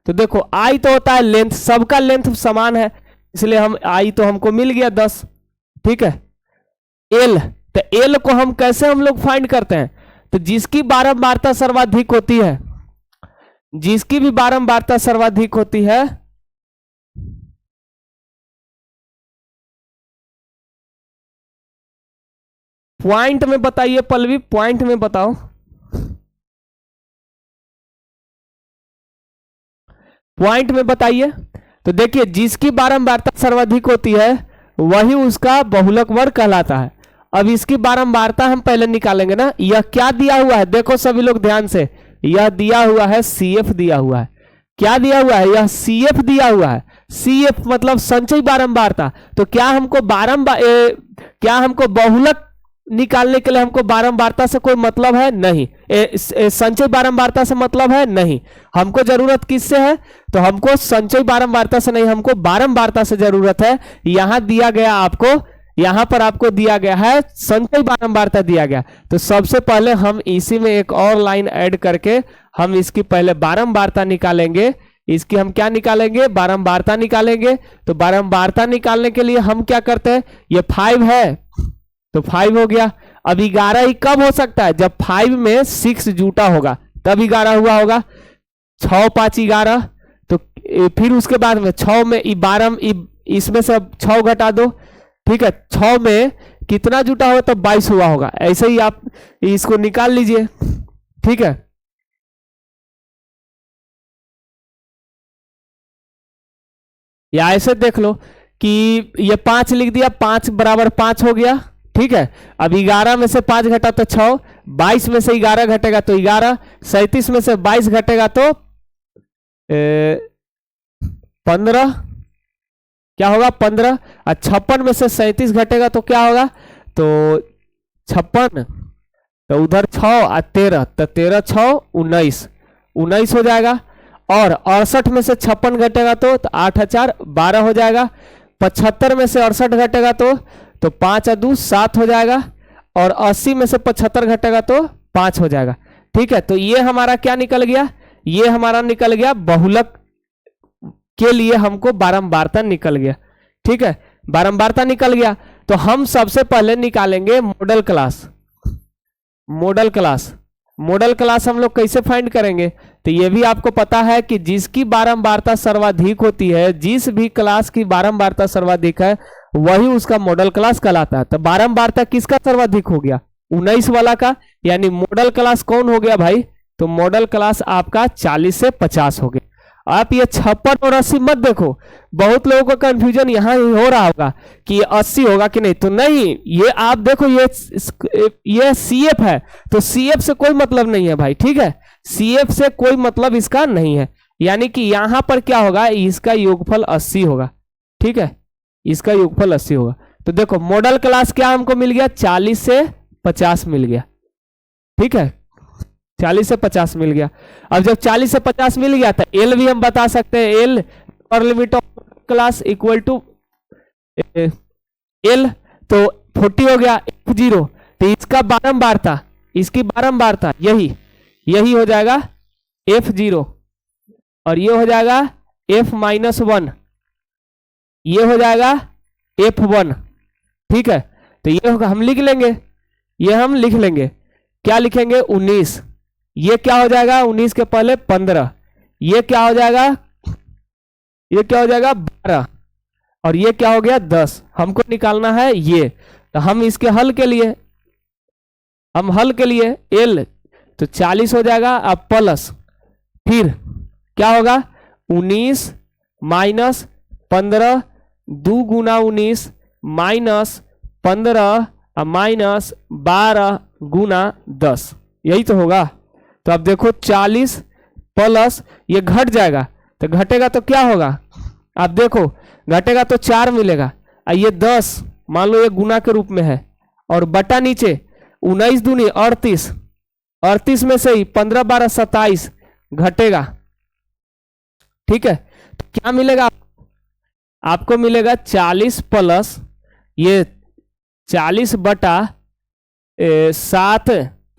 तो देखो I तो होता है लेंथ, सबका लेंथ समान है, इसलिए हम I तो हमको मिल गया 10, ठीक है। L, तो L को हम कैसे हम लोग फाइंड करते हैं, तो जिसकी बारंबारता सर्वाधिक होती है, जिसकी भी बारंबारता सर्वाधिक होती है, पॉइंट में बताइए पल्लवी, पॉइंट में बताओ, पॉइंट में बताइए। तो देखिए जिसकी बारंबारता सर्वाधिक होती है वही उसका बहुलक वर्ग कहलाता है। अब इसकी बारंबारता हम पहले निकालेंगे ना, यह क्या दिया हुआ है, देखो सभी लोग ध्यान से, यह दिया हुआ है CF दिया हुआ है। क्या दिया हुआ है, यह CF दिया हुआ है। CF मतलब संचयी बारंबारता। तो क्या हमको बहुलक निकालने के लिए हमको बारंबारता से कोई मतलब है नहीं, संचयी बारंबारता से मतलब है नहीं। हमको जरूरत किससे है? तो हमको संचयी बारंबारता से नहीं, हमको बारंबारता से जरूरत है। यहां दिया गया आपको, यहां पर आपको दिया गया है संचयी बारंबारता दिया गया। तो सबसे पहले हम इसी में एक और लाइन ऐड करके हम इसकी पहले बारंबारता निकालेंगे। इसकी हम क्या निकालेंगे? बारंबारता निकालेंगे। तो बारंबारता निकालने के लिए हम क्या करते हैं? ये 5 है तो 5 हो गया। अब 11 ही कब हो सकता है? जब 5 में 6 जुटा होगा तब 11 हुआ होगा। 6 5 11। तो फिर उसके बाद में 6 में 12, इसमें से अब 6 घटा दो, ठीक है। 6 में कितना जुटा होगा? तो 22 हुआ होगा। ऐसे ही आप इसको निकाल लीजिए, ठीक है। या ऐसे देख लो कि ये 5 लिख दिया, 5 बराबर 5 हो गया, ठीक है। अब 11 में से 5 घटा तो 6, 22 में से 11 घटेगा तो 11, 37 में से 22 घटेगा तो 15, क्या होगा? 15। और 56 में से 37 घटेगा तो क्या होगा? तो 56, तो उधर 6 और 13, तो 13 6 19, 19 हो जाएगा। और 68 में से 56 घटेगा तो 8 4 12 हो जाएगा। 75 में से 68 घटेगा तो 5 2 7 हो जाएगा। और 80 में से 75 घटेगा तो 5 हो जाएगा, ठीक है। तो ये हमारा क्या निकल गया? ये हमारा निकल गया बहुलक के लिए हमको बारंबारता निकल गया, ठीक है। बारंबारता निकल गया तो हम सबसे पहले निकालेंगे model class. Model class, model class हम लोग कैसे फाइंड करेंगे? तो ये भी आपको पता है कि जिसकी बारंबारता सर्वाधिक होती है, जिस भी क्लास की बारंबारता सर्वाधिक है वही उसका मॉडल क्लास कहलाता है। तो बारंबारता किसका सर्वाधिक हो गया? 19 वाला का। यानी मॉडल क्लास कौन हो गया भाई? तो मॉडल क्लास आपका 40 से 50 हो गया। आप ये 56 और 80 मत देखो, बहुत लोगों को कंफ्यूजन यहां ही हो रहा होगा कि 80 होगा कि नहीं। तो नहीं, ये आप देखो, ये CF है, तो CF से कोई मतलब नहीं है भाई, ठीक है। CF से कोई मतलब इसका नहीं है। यानी कि यहां पर क्या होगा? इसका योगफल 80 होगा, ठीक है। इसका योगफल 80 होगा। तो देखो मॉडल क्लास क्या हमको मिल गया? 40 से 50 मिल गया, ठीक है। 40 से 50 मिल गया। अब जब 40 से 50 मिल गया तो एल भी हम बता सकते हैं। एल और limit of class equal to L, तो 40 हो गया F0। तो इसका बारंबारता, इसकी बारंबारता यही हो जाएगा F0, और ये हो जाएगा F-1, ये हो जाएगा F1, ठीक है। तो ये होगा, हम लिख लेंगे, ये हम लिख लेंगे। क्या लिखेंगे? 19। ये क्या हो जाएगा? 19 के पहले 15। ये क्या हो जाएगा? ये क्या हो जाएगा? 12। और ये क्या हो गया? 10। हमको निकालना है ये। तो हम इसके हल के लिए, हम हल के लिए एल, तो 40 हो जाएगा। अब प्लस, फिर क्या होगा? 19 माइनस 15, 2 गुना 19 माइनस 15 माइनस 12 गुना 10, यही तो होगा। तो अब देखो 40 प्लस ये घट जाएगा, तो घटेगा तो क्या होगा? आप देखो घटेगा तो 4 मिलेगा, और ये 10 मान लो ये गुना के रूप में है, और बटा नीचे 19 दूनी 38, 38 में से ही 15 12 27 घटेगा, ठीक है। तो क्या मिलेगा आपको? मिलेगा 40 प्लस ये 40 बटा 7,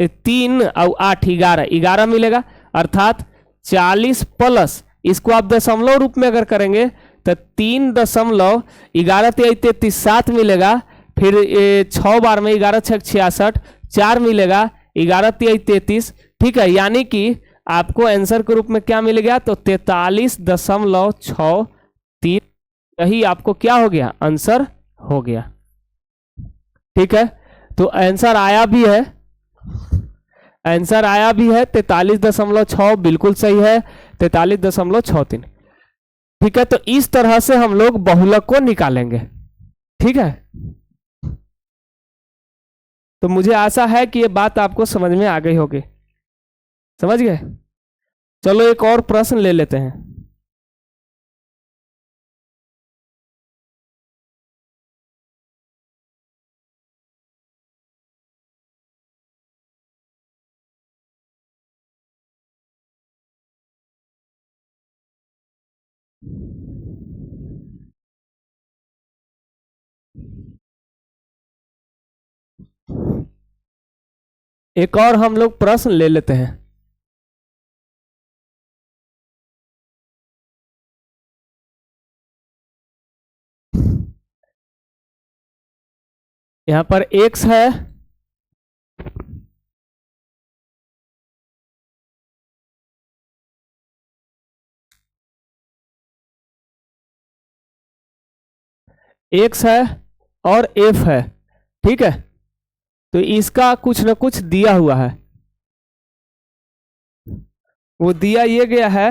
3 और 8 11 मिलेगा। अर्थात 40 प्लस, इसको आप दशमलव रूप में अगर करेंगे तो 3.11 33 7 मिलेगा। फिर 6 बार में 11 6 66 4 मिलेगा, 11 33, ठीक है। यानी कि आपको आंसर के रूप में क्या मिल गया? तो 43.63, यही आपको क्या हो गया? आंसर हो गया, ठीक है। तो आंसर आया भी है, आंसर आया भी है 43.6, बिल्कुल सही है 43.63, ठीक है। तो इस तरह से हम लोग बहुलक को निकालेंगे, ठीक है। तो मुझे आशा है कि ये बात आपको समझ में आ गई होगी, समझ गए। चलो एक और प्रश्न ले लेते हैं। एक और हम लोग प्रश्न ले लेते हैं। यहां पर x है, x है और f है, ठीक है। तो इसका कुछ ना कुछ दिया हुआ है, वो दिया ये गया है,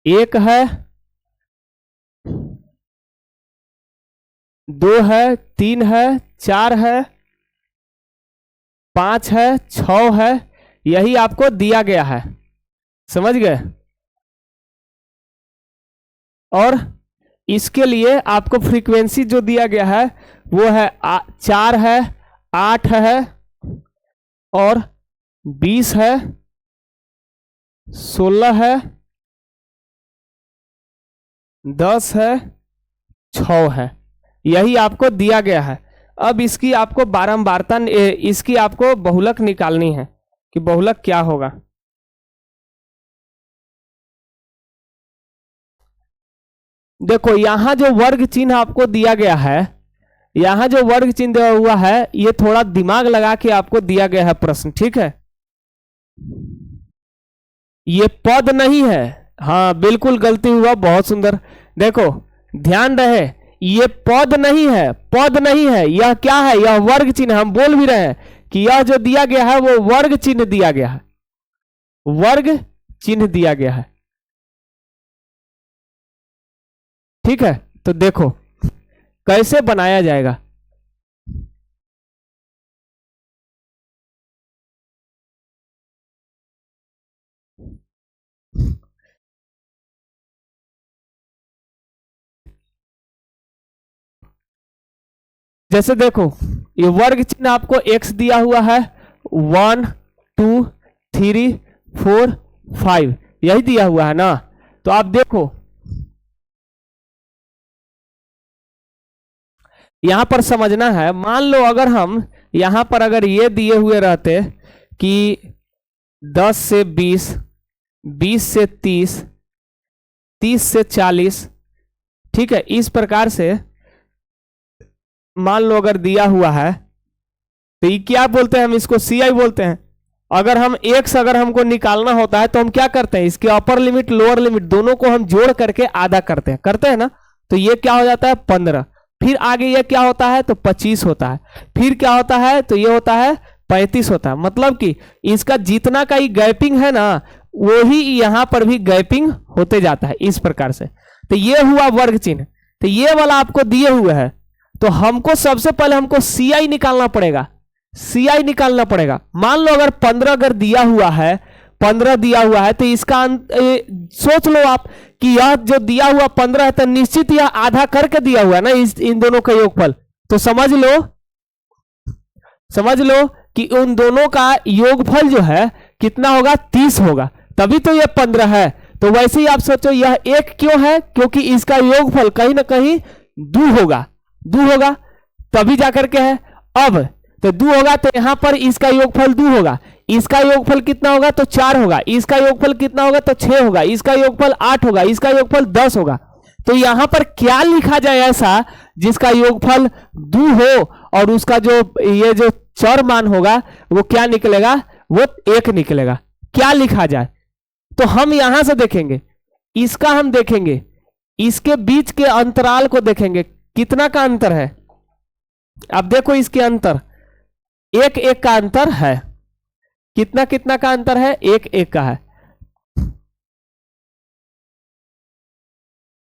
एक है, दो है, तीन है, चार है, पांच है, छ है, यही आपको दिया गया है, समझ गए। और इसके लिए आपको फ्रीक्वेंसी जो दिया गया है वो है 4 है, 8 है और 20 है, 16 है, 10 है, 6 है, यही आपको दिया गया है। अब इसकी आपको बारंबारता, इसकी आपको बहुलक निकालनी है कि बहुलक क्या होगा। देखो यहां जो वर्ग चिन्ह आपको दिया गया है, यहां जो वर्ग चिन्ह दिया हुआ है, ये थोड़ा दिमाग लगा के आपको दिया गया है प्रश्न, ठीक है। ये पद नहीं है, हाँ बिल्कुल गलती हुआ, बहुत सुंदर। देखो ध्यान रहे, ये पद नहीं है, पद नहीं है, यह क्या है, यह वर्ग चिन्ह। हम बोल भी रहे हैं कि यह जो दिया गया है वो वर्ग चिन्ह दिया गया है, वर्ग चिन्ह दिया गया है, ठीक है। तो देखो कैसे बनाया जाएगा। जैसे देखो ये वर्ग चिन्ह आपको x दिया हुआ है, 1 2 3 4 5 यही दिया हुआ है ना। तो आप देखो यहां पर समझना है, मान लो अगर हम यहां पर अगर ये दिए हुए रहते कि 10 से 20, 20 से 30, 30 से 40, ठीक है, इस प्रकार से मान लो अगर दिया हुआ है तो ये क्या बोलते हैं, हम इसको CI बोलते हैं। अगर हम x अगर हमको निकालना होता है तो हम क्या करते हैं, इसके अपर लिमिट लोअर लिमिट दोनों को हम जोड़ करके आधा करते हैं ना। तो ये क्या हो जाता है 15, फिर आगे ये क्या होता है तो 25 होता है, फिर क्या होता है तो ये होता है 35 होता है। मतलब कि इसका जितना का ही गैपिंग है ना, वो ही यहां पर भी गैपिंग होते जाता है इस प्रकार से। तो ये हुआ वर्ग चिन्ह। तो ये वाला आपको दिए हुए है, तो हमको सबसे पहले हमको CI निकालना पड़ेगा, CI निकालना पड़ेगा। मान लो अगर 15 अगर दिया हुआ है, 15 दिया हुआ है, तो इसका सोच लो आप कि यह जो दिया हुआ 15 है तो निश्चित यह आधा करके दिया हुआ है ना इन दोनों का योगफल। तो समझ लो कि उन दोनों का योगफल जो है कितना होगा 30 होगा, तभी तो यह 15 है। तो वैसे ही आप सोचो यह एक क्यों है, क्योंकि इसका योगफल कहीं ना कहीं 2 होगा, 2 होगा तभी जाकर के है। अब तो 2 होगा तो यहां पर इसका योगफल 2 होगा, इसका योगफल कितना होगा तो 4 होगा, इसका योगफल कितना होगा तो 6 होगा, इसका योगफल 8 होगा, इसका योगफल 10 होगा। तो यहां पर क्या लिखा जाए ऐसा जिसका योगफल 2 हो और उसका जो ये जो चर मान होगा वो क्या निकलेगा, वो 1 निकलेगा। क्या लिखा जाए, तो हम यहां से देखेंगे, इसका हम देखेंगे, इसके बीच के अंतराल को देखेंगे कितना का अंतर है। अब देखो इसके अंतर 1 1 का अंतर है, कितना कितना का अंतर है, 1 1 का है,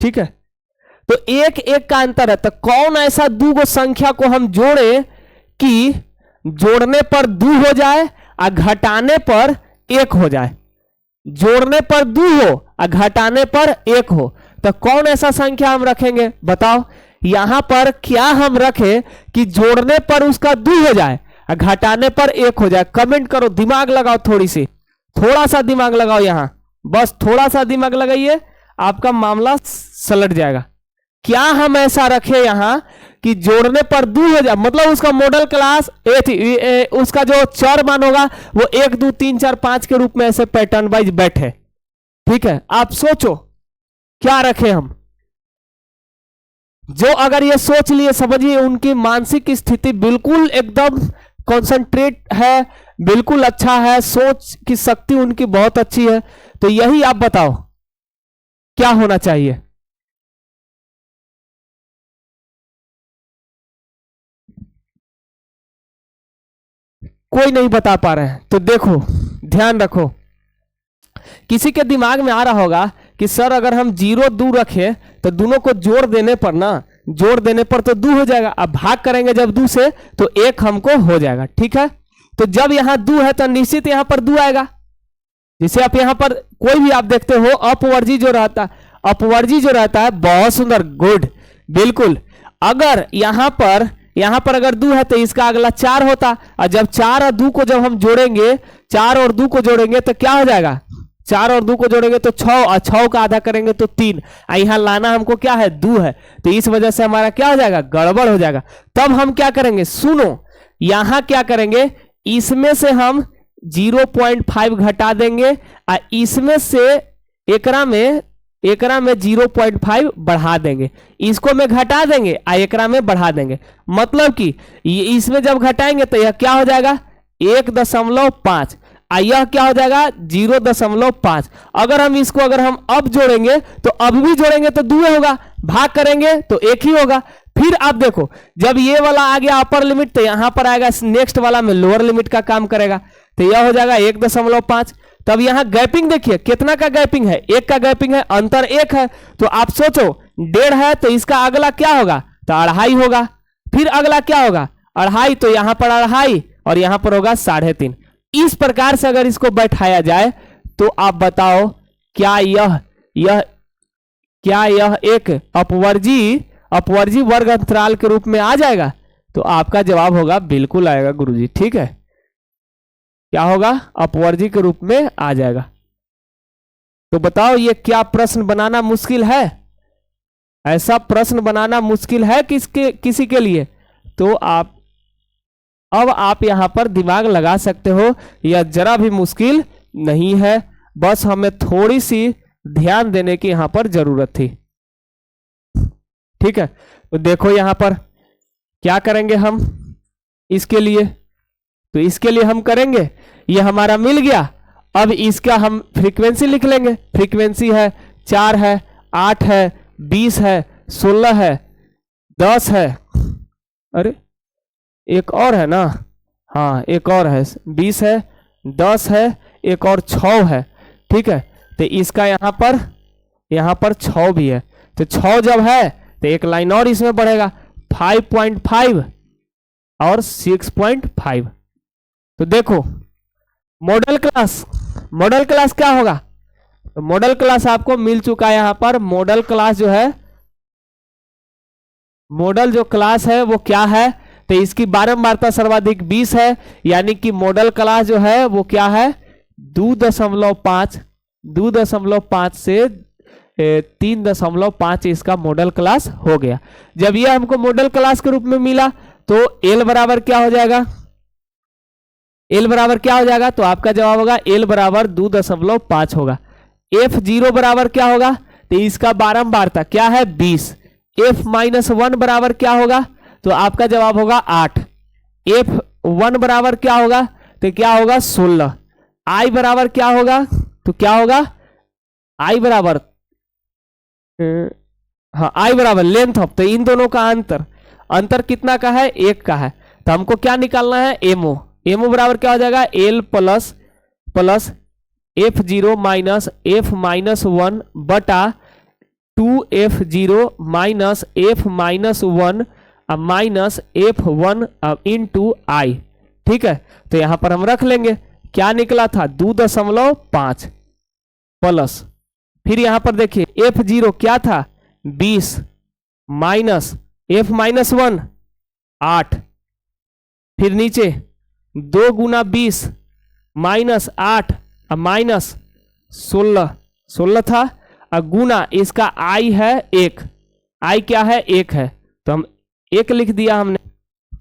ठीक है। तो 1 1 का अंतर है, तो कौन ऐसा दो संख्या को हम जोड़े कि जोड़ने पर 2 हो जाए और घटाने पर 1 हो जाए, जोड़ने पर 2 हो और घटाने पर 1 हो। तो कौन ऐसा संख्या हम रखेंगे बताओ। यहां पर क्या हम रखें कि जोड़ने पर उसका 2 हो जाए और घटाने पर 1 हो जाए। कमेंट करो, दिमाग लगाओ, थोड़ा सा दिमाग लगाओ, यहां बस थोड़ा सा दिमाग लगाइए, आपका मामला सलट जाएगा। क्या हम ऐसा रखे यहां कि जोड़ने पर 2 हो जाए, मतलब उसका मॉडल क्लास ए थी, उसका जो चर मान होगा वो 1 2 3 4 5 के रूप में ऐसे पैटर्न वाइज बैठे। ठीक है, आप सोचो क्या रखे हम। जो अगर ये सोच लिए, समझिए उनकी मानसिक स्थिति बिल्कुल एकदम कॉन्सेंट्रेट है, बिल्कुल अच्छा है, सोच की शक्ति उनकी बहुत अच्छी है, तो यही आप बताओ क्या होना चाहिए। कोई नहीं बता पा रहे हैं, तो देखो ध्यान रखो, किसी के दिमाग में आ रहा होगा कि सर अगर हम 0 2 रखें तो दोनों को जोड़ देने पर ना, जोड़ देने पर तो 2 हो जाएगा, अब भाग करेंगे जब 2 से तो 1 हमको हो जाएगा। ठीक है, तो जब यहां 2 है तो निश्चित यहां पर 2 आएगा। जिसे आप यहां पर कोई भी आप देखते हो अपवर्जी जो रहता है, अपवर्जी जो रहता है, बहुत सुंदर, गुड, बिल्कुल। अगर यहां पर अगर 2 है तो इसका अगला 4 होता, और जब 4 और 2 को जब हम जोड़ेंगे, 4 और 2 को जोड़ेंगे तो क्या हो जाएगा, 4 और 2 को जोड़ेंगे तो 6, और 6 का आधा करेंगे तो 3, यहां लाना हमको क्या है 2 है, तो इस वजह से हमारा क्या हो जाएगा, गड़बड़ हो जाएगा। तब हम क्या करेंगे, सुनो, यहां क्या करेंगे, इसमें से हम 0.5 घटा देंगे, और इसमें से एकरा में 0.5 बढ़ा देंगे, इसको में घटा देंगे और एकरा में बढ़ा देंगे। मतलब कि इसमें जब घटाएंगे तो यह क्या हो जाएगा 1.5, और यह क्या हो जाएगा 0.5। अगर हम इसको अब जोड़ेंगे तो अब भी जोड़ेंगे तो 2 होगा, भाग करेंगे तो 1 ही होगा। फिर आप देखो जब ये वाला आ गया अपर लिमिट तो यहां पर आएगा नेक्स्ट वाला में लोअर लिमिट का काम करेगा, तो यह हो जाएगा 1.5। तब यहां गैपिंग देखिए कितना का गैपिंग है, 1 का गैपिंग है, अंतर 1 है, तो आप सोचो 1.5 है तो इसका अगला क्या होगा, तो 2.5 होगा। फिर अगला क्या होगा 2.5, तो यहां पर 2.5 और यहां पर होगा 3.5। इस प्रकार से अगर इसको बैठाया जाए तो आप बताओ क्या यह एक अपवर्जी वर्ग अंतराल के रूप में आ जाएगा, तो आपका जवाब होगा बिल्कुल आएगा गुरुजी। ठीक है, क्या होगा, अपवर्जी के रूप में आ जाएगा। तो बताओ ये क्या प्रश्न बनाना मुश्किल है, ऐसा प्रश्न बनाना मुश्किल है किसी के लिए, तो अब आप यहां पर दिमाग लगा सकते हो, यह जरा भी मुश्किल नहीं है, बस हमें थोड़ी सी ध्यान देने की यहां पर जरूरत थी। ठीक है, तो देखो यहां पर क्या करेंगे हम इसके लिए, तो इसके लिए हम करेंगे, ये हमारा मिल गया, अब इसका हम फ्रीक्वेंसी लिख लेंगे। फ्रीक्वेंसी है 4 है, 8 है, 20 है, 16 है, 10 है, अरे एक और है ना, हाँ एक और है, 20 है, 10 है, एक और 6 है। ठीक है, तो इसका यहां पर 6 भी है, तो 6 जब है तो एक लाइन और इसमें बढ़ेगा, 5.5 और 6.5। तो देखो मॉडल क्लास क्या होगा, तो मॉडल क्लास आपको मिल चुका है। यहां पर मॉडल क्लास जो है, मॉडल जो क्लास है वो क्या है, तो इसकी बारंबारता सर्वाधिक 20 है, यानी कि मॉडल क्लास जो है वो क्या है 2.5 से 3.5 इसका मॉडल क्लास हो गया। जब यह हमको मॉडल क्लास के रूप में मिला तो एल बराबर क्या हो जाएगा, तो आपका जवाब होगा एल बराबर 2.5 होगा। F0 बराबर क्या होगा, तो इसका बारंबारता क्या है 20। F-1 बराबर क्या होगा, तो आपका जवाब होगा 8। F1 बराबर क्या होगा, तो क्या होगा 16। I बराबर क्या होगा, तो क्या होगा I बराबर I बराबर लेंथ ऑफ, तो इन दोनों का अंतर कितना का है, 1 का है, तो हमको क्या निकालना है एमओ बराबर क्या हो जाएगा L plus F0 minus F-1 बटा 2F0 minus F-1 minus F1 into I। ठीक है, तो यहां पर हम रख लेंगे, क्या निकला था 2.5 प्लस, फिर यहां पर देखिए F0 क्या था 20 माइनस F-1 8, फिर नीचे 2 गुना 20 माइनस 8 माइनस 16 16 था, और गुना इसका आई है 1, आई क्या है 1 है, तो हम 1 लिख दिया हमने,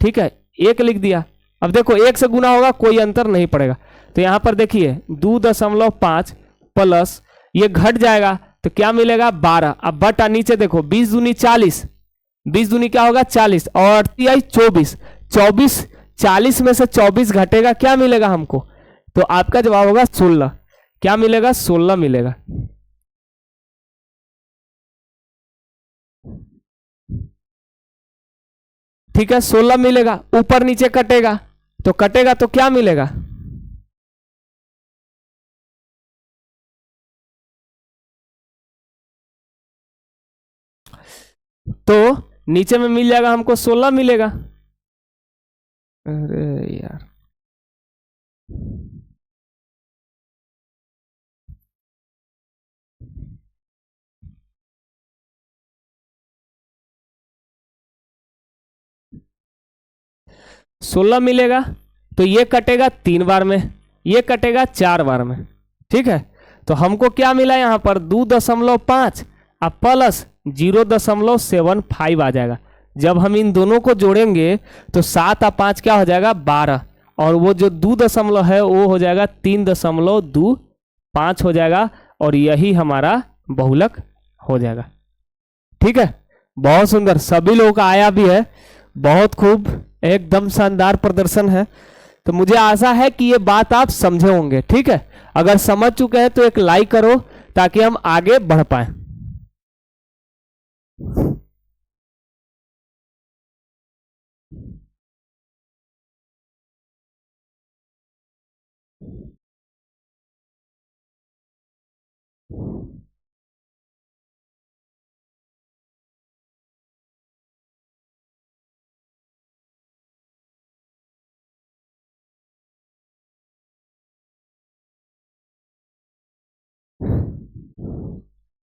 ठीक है 1 लिख दिया। अब देखो 1 से गुना होगा कोई अंतर नहीं पड़ेगा, तो यहां पर देखिए 2.5 प्लस ये घट जाएगा तो क्या मिलेगा 12। अब बटा नीचे देखो 20 दूनी 40, 20 दूनी क्या होगा 40, और 24, 24 40 में से 24 घटेगा क्या मिलेगा हमको, तो आपका जवाब होगा 16। क्या मिलेगा 16 मिलेगा। ठीक है 16 मिलेगा, ऊपर नीचे कटेगा तो क्या मिलेगा, तो नीचे में मिल जाएगा हमको 16 मिलेगा। अरे यार, सोलह मिलेगा, तो ये कटेगा 3 बार में, ये कटेगा 4 बार में, ठीक है। तो हमको क्या मिला यहाँ पर 2.5 और प्लस 0.75 आ जाएगा। जब हम इन दोनों को जोड़ेंगे तो 7 और 5 क्या हो जाएगा 12, और वो जो 2 दशमलव है वो हो जाएगा 3.25 हो जाएगा, और यही हमारा बहुलक हो जाएगा। ठीक है, बहुत सुंदर, सभी लोगों का आया भी है, बहुत खूब, एकदम शानदार प्रदर्शन है। तो मुझे आशा है कि ये बात आप समझे होंगे। ठीक है, अगर समझ चुके हैं तो एक लाइक करो ताकि हम आगे बढ़ पाए।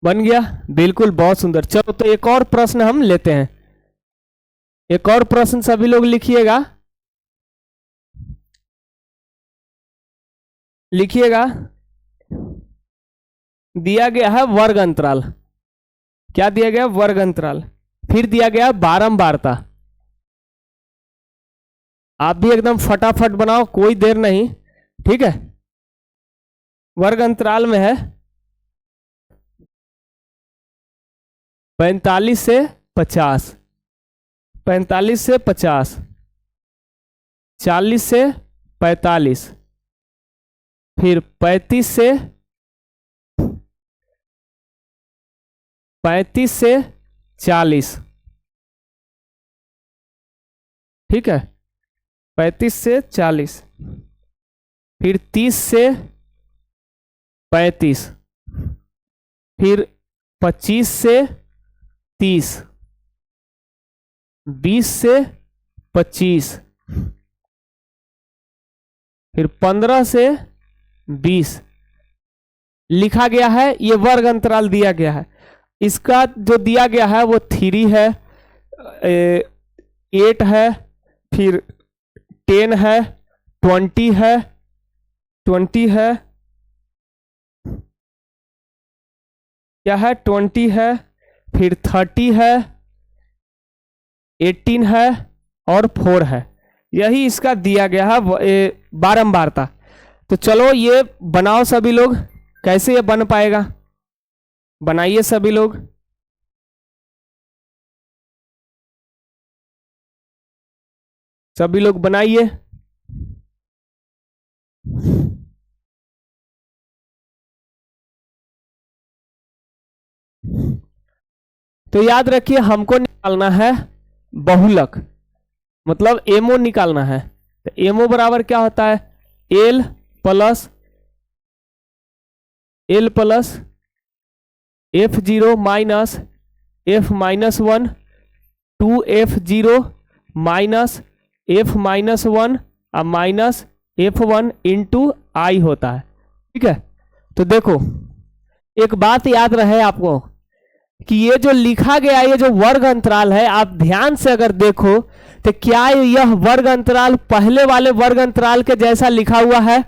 बन गया, बिल्कुल, बहुत सुंदर। चलो तो एक और प्रश्न हम लेते हैं, एक और प्रश्न सभी लोग लिखिएगा, लिखिएगा। दिया गया है वर्ग अंतराल, क्या दिया गया वर्ग अंतराल, फिर दिया गया बारंबारता। आप भी एकदम फटाफट बनाओ, कोई देर नहीं। ठीक है, वर्ग अंतराल में है 45 से 50, 45 से 50, 40 से 45, फिर 35 से 40। ठीक है, 35 से 40, फिर 30 से 35, फिर 25 से 30, 20 से 25, फिर 15 से 20 लिखा गया है। ये वर्ग अंतराल दिया गया है, इसका जो दिया गया है वो 3 है, 8 है, फिर 10 है, 20 है, 20 है, क्या है 20 है, फिर 30 है, 18 है, और 4 है। यही इसका दिया गया है बारंबारता। तो चलो ये बनाओ सभी लोग, कैसे ये बन पाएगा, बनाइए सभी लोग। सभी लोग बनाइए। तो याद रखिए हमको निकालना है बहुलक, मतलब एमओ निकालना है। तो एमओ बराबर क्या होता है, L plus F0 minus F-1, 2F0 minus F-1 और माइनस F1 इंटू आई होता है। ठीक है, तो देखो एक बात याद रहे आपको कि ये जो लिखा गया, ये जो वर्ग अंतराल है, आप ध्यान से अगर देखो तो क्या यह वर्ग अंतराल पहले वाले वर्ग अंतराल के जैसा लिखा हुआ है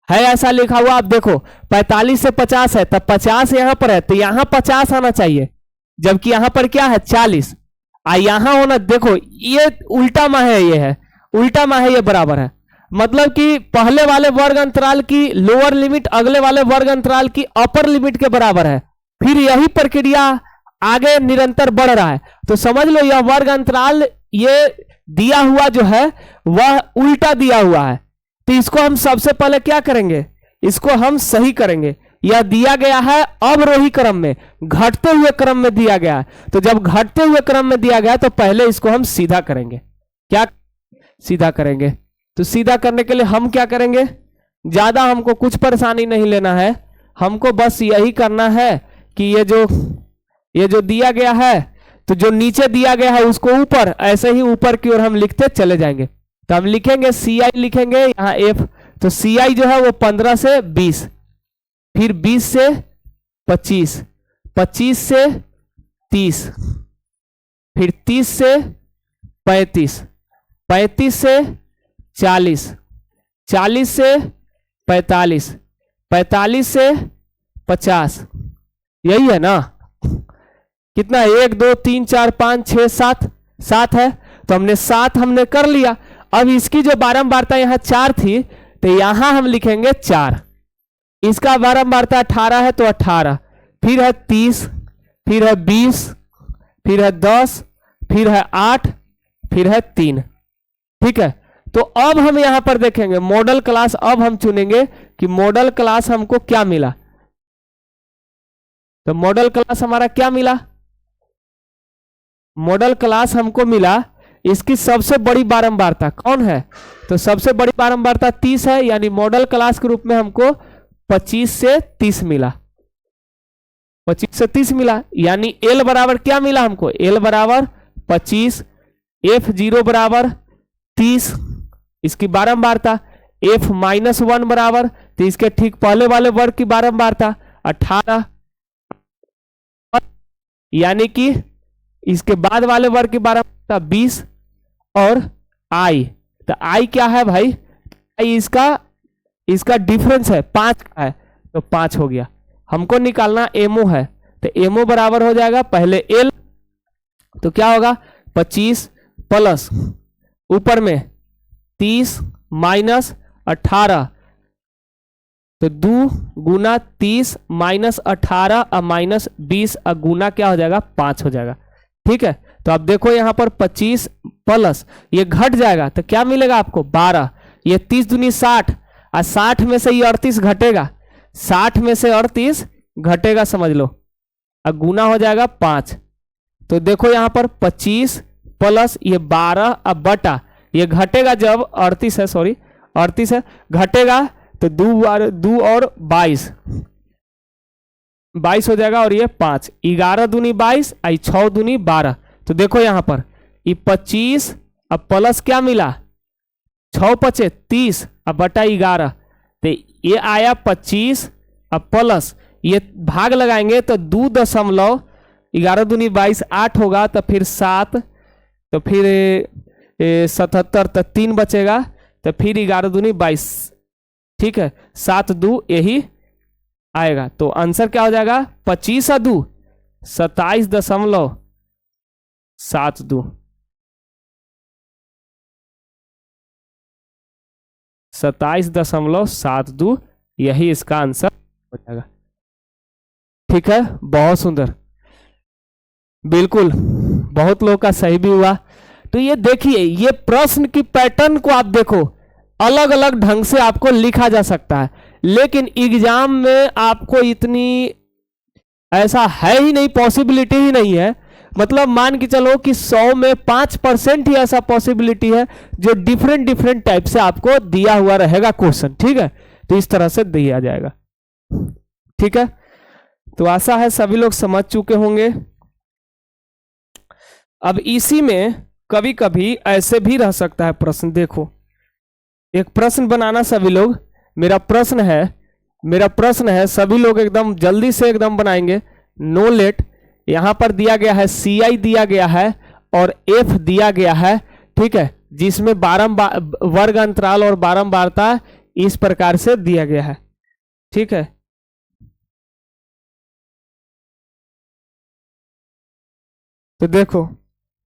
है ऐसा लिखा हुआ, आप देखो 45 से 50 है, तब 50 यहां पर है तो यहां 50 आना चाहिए, जबकि यहां पर क्या है 40। यहां होना, देखो ये उल्टा में है, ये है उल्टा में है, ये बराबर है। मतलब कि पहले वाले वर्ग अंतराल की लोअर लिमिट अगले वाले वर्ग अंतराल की अपर लिमिट के बराबर है। फिर यही प्रक्रिया आगे निरंतर बढ़ रहा है, तो समझ लो यह वर्ग अंतराल ये दिया हुआ जो है वह उल्टा दिया हुआ है। तो इसको हम सबसे पहले क्या करेंगे, इसको हम सही करेंगे। यह दिया गया है अवरोही क्रम में, घटते हुए क्रम में दिया गया है, तो जब घटते हुए क्रम में दिया गया तो पहले इसको हम सीधा करेंगे। क्या सीधा करेंगे? तो सीधा करने के लिए हम क्या करेंगे, ज्यादा हमको कुछ परेशानी नहीं लेना है, हमको बस यही करना है कि ये जो दिया गया है, तो जो नीचे दिया गया है उसको ऊपर ऐसे ही ऊपर की ओर हम लिखते चले जाएंगे। तो हम लिखेंगे CI, लिखेंगे यहाँ F, तो CI जो है वो 15 से 20, फिर 20 से 25, 25 से 30, फिर 30 से 35, 35 से 40, 40 से 45, 45 से 50, यही है ना? कितना है? 1 2 3 4 5 6 7, 7 है, तो हमने 7 हमने कर लिया। अब इसकी जो बारंबारता यहाँ 4 थी, तो यहां हम लिखेंगे 4। इसका बारंबारता 18 है तो 18, फिर है 30, फिर है 20, फिर है 10, फिर है 8, फिर है 3। ठीक है, तो अब हम यहां पर देखेंगे मॉडल क्लास। अब हम चुनेंगे कि मॉडल क्लास हमको क्या मिला। तो मॉडल क्लास हमारा क्या मिला? मॉडल क्लास हमको मिला इसकी सबसे बड़ी बारंबारता कौन है? तो सबसे बड़ी बारंबारता 30 है, यानी मॉडल क्लास के रूप में हमको 25 से 30 मिला। 25 से 30 मिला, यानी L बराबर क्या मिला हमको? L बराबर 25, F0 बराबर 30, इसकी बारंबारता, F-1 बराबर, तो इसके ठीक पहले वाले वर्ग की बारंबारता 18, यानी कि इसके बाद वाले वर्ग की बारंबारता 20, और I, तो I क्या है भाई? I इसका डिफरेंस है 5 का है, तो 5 हो गया। हमको निकालना MO है, तो MO बराबर हो जाएगा पहले L, तो क्या होगा 25 प्लस ऊपर में 30 माइनस 18, तो 2 गुना 30 माइनस 18 और माइनस 20 और गुना क्या हो जाएगा 5 हो जाएगा। ठीक है, तो अब देखो यहां पर 25 प्लस ये घट जाएगा तो क्या मिलेगा आपको 12, ये 30 दूनी 60 और 60 में से ये 38 घटेगा, 60 में से 38 घटेगा समझ लो, और गुना हो जाएगा 5। तो देखो यहां पर 25 प्लस ये 12 और बटा ये घटेगा जब 38 है, सॉरी 38 है, घटेगा तो 2 और 22 हो जाएगा, और ये 5, 11 दूनी 22 आई 6 दूनी 12। तो देखो यहां पर ये 25 अब प्लस क्या मिला 6 पचे 30 अब बटा 11, तो ये आया 25 अब प्लस ये भाग लगाएंगे तो 2 11 दूनी 22 8 होगा, तो फिर 7, तो फिर 77, तो 3 बचेगा, तो फिर 11 दूनी 22। ठीक है, 7 2 यही आएगा, तो आंसर क्या हो जाएगा 25 और 2 27.72। 27.72 यही इसका आंसर हो जाएगा। ठीक है, बहुत सुंदर, बिल्कुल बहुत लोगों का सही भी हुआ। तो ये देखिए, ये प्रश्न की पैटर्न को आप देखो, अलग अलग ढंग से आपको लिखा जा सकता है, लेकिन एग्जाम में आपको इतनी ऐसा है ही नहीं, पॉसिबिलिटी ही नहीं है। मतलब मान के चलो कि 100 में 5% ही ऐसा पॉसिबिलिटी है जो डिफरेंट टाइप से आपको दिया हुआ रहेगा क्वेश्चन। ठीक है, तो इस तरह से दिया जाएगा। ठीक है, तो आशा है सभी लोग समझ चुके होंगे। अब इसी में कभी कभी ऐसे भी रह सकता है प्रश्न। देखो, एक प्रश्न बनाना सभी लोग, मेरा प्रश्न है सभी लोग एकदम जल्दी से एकदम बनाएंगे, नो लेट। यहां पर दिया गया है CI दिया गया है और F दिया गया है। ठीक है, जिसमें वर्ग अंतराल और बारंबारता इस प्रकार से दिया गया है। ठीक है, तो देखो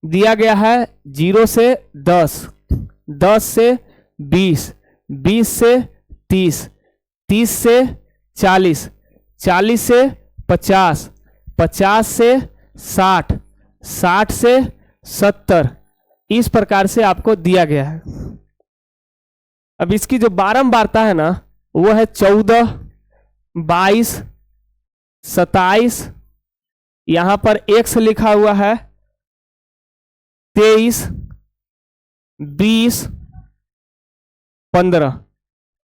दिया गया है 0 से 10, 10 से 20, 20 से 30, 30 से 40, 40 से 50, 50 से 60, 60 से 70, इस प्रकार से आपको दिया गया है। अब इसकी जो बारंबारता है ना वो है 14, 22, 27, यहां पर x लिखा हुआ है 23, 20, 15,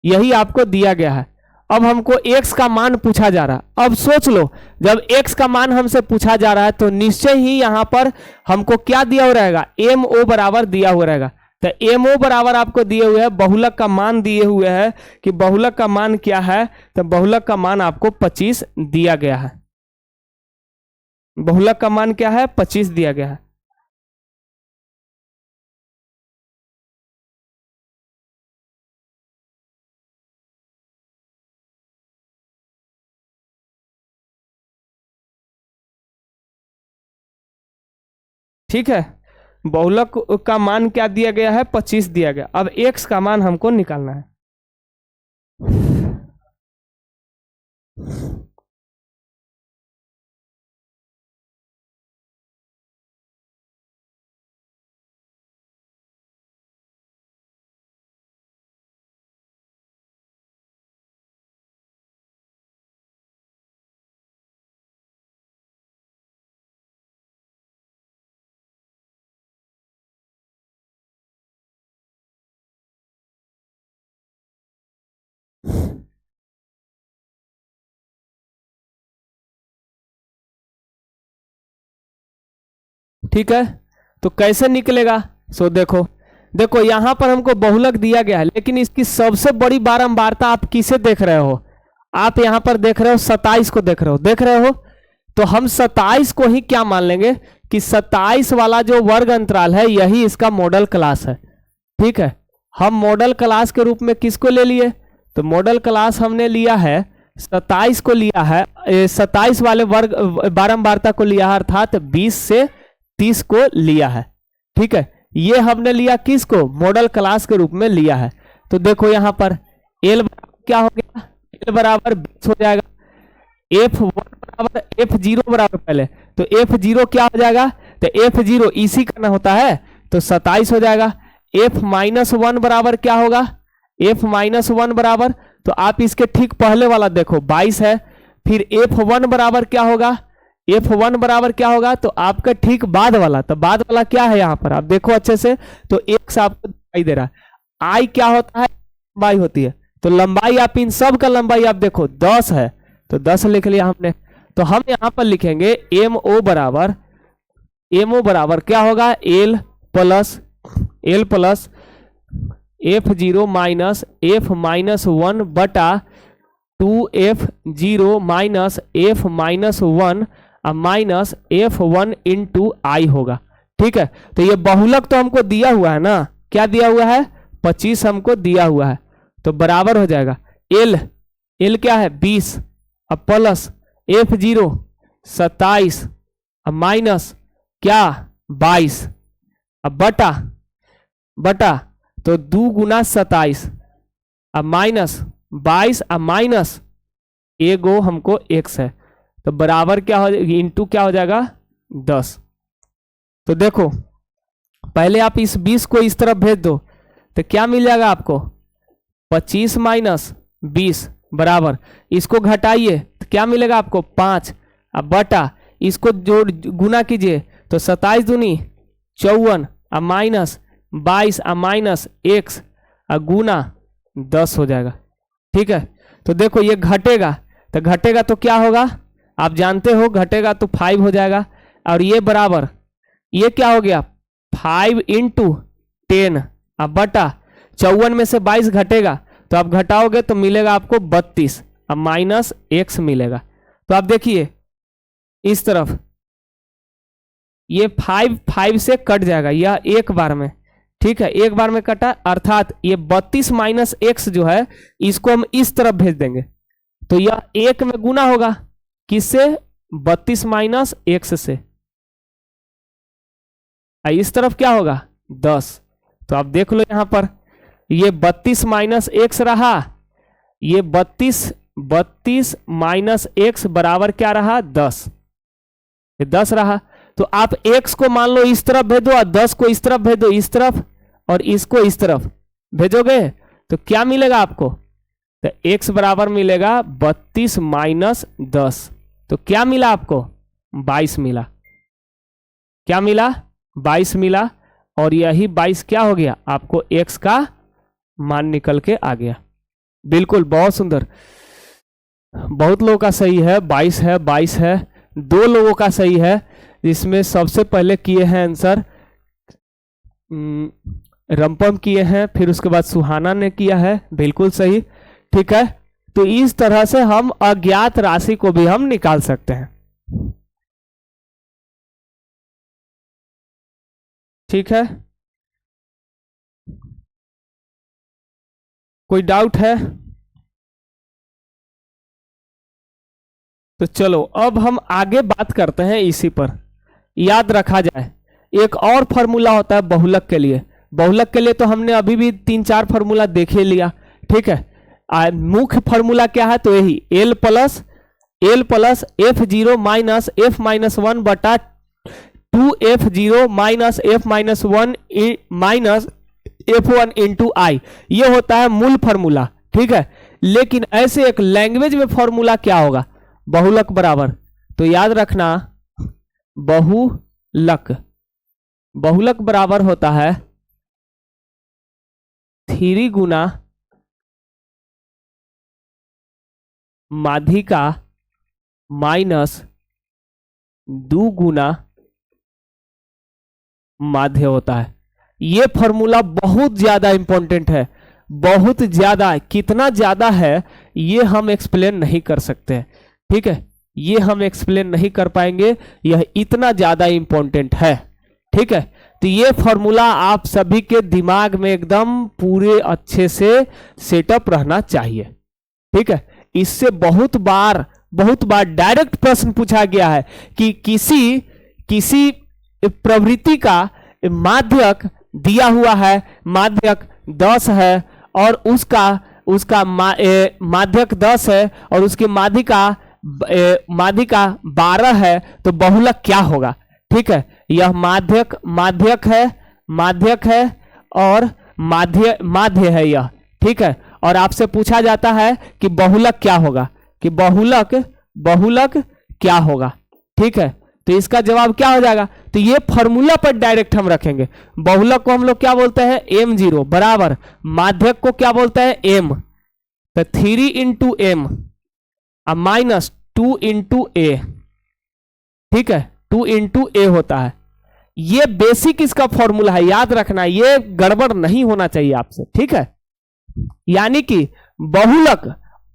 यही आपको दिया गया है। अब हमको x का मान पूछा जा रहा है। अब सोच लो, जब x का मान हमसे पूछा जा रहा है तो निश्चय ही यहां पर हमको क्या दिया हुआ रहेगा, MO बराबर दिया हुआ रहेगा। तो MO बराबर आपको दिए हुए है, बहुलक का मान दिए हुए है कि बहुलक का मान क्या है, तो बहुलक का मान आपको 25 दिया गया है। बहुलक का मान क्या है, 25 दिया गया है। ठीक है, बहुलक का मान क्या दिया गया है, 25 दिया गया। अब x का मान हमको निकालना है। ठीक है, तो कैसे निकलेगा, सो देखो देखो यहां पर हमको बहुलक दिया गया है, लेकिन इसकी सबसे बड़ी बारंबारता आप किसे देख रहे हो, आप यहां पर देख रहे हो 27 को देख रहे हो। तो हम 27 को ही क्या मान लेंगे कि 27 वाला जो वर्ग अंतराल है यही इसका मॉडल क्लास है। ठीक है, हम मॉडल क्लास के रूप में किसको ले लिए, तो मॉडल क्लास हमने लिया है 27 को लिया है, 27 वाले वर्ग बारंबारता को लिया है, अर्थात 20 से 30 को लिया है। ठीक है, ये हमने लिया किसको, मॉडल क्लास के रूप में लिया है। तो देखो यहां पर L क्या हो गया, L बराबर 20 हो जाएगा, F1 बराबर F0 बराबर, पहले तो F0 क्या हो जाएगा, तो F0 इसी करना होता है तो 27 हो जाएगा। F-1 बराबर क्या होगा, F-1 बराबर, तो आप इसके ठीक पहले वाला देखो 22 है, फिर F1 बराबर क्या होगा, F1 बराबर क्या होगा, तो आपका ठीक बाद वाला, तो बाद वाला क्या है यहां पर आप देखो अच्छे से, तो x आपको दिखाई दे रहा है। I क्या होता है, लंबाई होती है, तो लंबाई आप इन सब का लंबाई आप देखो 10 है, तो 10 लिख लिया हमने। तो हम यहां पर लिखेंगे MO बराबर क्या होगा, L plus F0 minus F-1 बटा 2F0 minus F-1 minus F1 into आई होगा। ठीक है, तो ये बहुलक तो हमको दिया हुआ है ना, क्या दिया हुआ है, 25 हमको दिया हुआ है, तो बराबर हो जाएगा L क्या है 20, अब प्लस F0 27, अब माइनस क्या 22, अब बटा तो 2 गुना 27, अब माइनस 22, अब माइनस एगो हमको x है, तो बराबर क्या हो, इंटू क्या हो जाएगा 10। तो देखो पहले आप इस 20 को इस तरफ भेज दो तो क्या मिल जाएगा आपको, 25 माइनस 20 बराबर, इसको घटाइए तो क्या मिलेगा आपको 5, अब बटा इसको जोड़ गुना कीजिए तो 27 दूनी 54, अब माइनस 22, अब माइनस x, अब गुना 10 हो जाएगा। ठीक है, तो देखो ये घटेगा तो क्या होगा, आप जानते हो घटेगा तो 5 हो जाएगा, और ये बराबर ये क्या हो गया 5 इंटू 10, अब बटा 54 में से 22 घटेगा तो आप घटाओगे तो मिलेगा आपको 32, अब माइनस x मिलेगा। तो आप देखिए इस तरफ ये 5 से कट जाएगा, यह एक बार में ठीक है, एक बार में कटा, अर्थात ये 32 माइनस एक्स जो है इसको हम इस तरफ भेज देंगे, तो यह एक में गुना होगा, किससे? 32 माइनस एक्स से। इस तरफ क्या होगा? 10। तो आप देख लो यहां पर, ये 32 माइनस एक्स रहा, ये 32 माइनस एक्स बराबर क्या रहा? 10। ये 10 रहा, तो आप x को मान लो इस तरफ भेजो और 10 को इस तरफ भेजो, इस तरफ, और इसको इस तरफ भेजोगे तो क्या मिलेगा आपको? तो x बराबर मिलेगा 32 माइनस 10। तो क्या मिला आपको? 22 मिला। क्या मिला? 22 मिला। और यही 22 क्या हो गया? आपको x का मान निकल के आ गया। बिल्कुल, बहुत सुंदर, बहुत लोगों का सही है, 22 है, 22 है, 2 लोगों का सही है। इसमें सबसे पहले किए हैं आंसर रंपम किए हैं, फिर उसके बाद सुहाना ने किया है, बिल्कुल सही। ठीक है, तो इस तरह से हम अज्ञात राशि को भी हम निकाल सकते हैं। ठीक है, कोई डाउट है? तो चलो अब हम आगे बात करते हैं इसी पर। याद रखा जाए, एक और फॉर्मूला होता है बहुलक के लिए। बहुलक के लिए तो हमने अभी भी 3-4 फॉर्मूला देख ही लिया। ठीक है, मुख्य फॉर्मूला क्या है? तो यही L plus F zero minus F minus one बटा 2f0 minus F minus one minus f1 into I, ये होता है मूल फॉर्मूला। ठीक है, लेकिन ऐसे एक लैंग्वेज में फॉर्मूला क्या होगा? बहुलक बराबर, तो याद रखना बहुलक बराबर होता है 3 गुना माध्यिका माइनस 2 गुना माध्य होता है। ये फॉर्मूला बहुत ज्यादा इंपॉर्टेंट है, बहुत ज्यादा। कितना ज्यादा है ये हम एक्सप्लेन नहीं कर सकते। ठीक है, ये हम एक्सप्लेन नहीं कर पाएंगे, यह इतना ज्यादा इंपॉर्टेंट है। ठीक है, तो ये फॉर्मूला आप सभी के दिमाग में एकदम पूरे अच्छे से सेटअप रहना चाहिए। ठीक है, इससे बहुत बार डायरेक्ट प्रश्न पूछा गया है कि किसी प्रवृत्ति का माध्यक दिया हुआ है, माध्यक 10 है और उसका माध्यक 10 है और उसकी माध्यिका 12 है, तो बहुलक क्या होगा? ठीक है, यह माध्यक है और माध्य है यह। ठीक है, और आपसे पूछा जाता है कि बहुलक क्या होगा, कि बहुलक क्या होगा। ठीक है, तो इसका जवाब क्या हो जाएगा? तो ये फॉर्मूला पर डायरेक्ट हम रखेंगे। बहुलक को हम लोग क्या बोलते हैं? m0 बराबर माध्यक को क्या बोलते हैं? m, तो 3 इंटू एम माइनस 2 इंटू ए। ठीक है, 2 इंटू ए होता है। ये बेसिक इसका फॉर्मूला है, याद रखना, ये गड़बड़ नहीं होना चाहिए आपसे। ठीक है, यानी कि बहुलक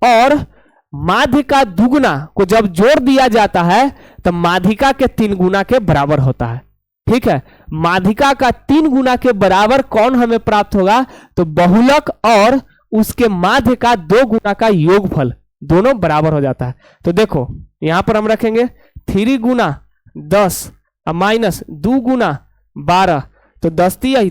और माध्य का दुगुना को जब जोड़ दिया जाता है तो माध्यिका के 3 गुना के बराबर होता है। ठीक है, माध्यिका का 3 गुना के बराबर कौन हमें प्राप्त होगा? तो बहुलक और उसके माध्य का 2 गुना का योगफल, दोनों बराबर हो जाता है। तो देखो यहां पर हम रखेंगे 3 गुना 10 माइनस 2 गुना 12, तो 10 आई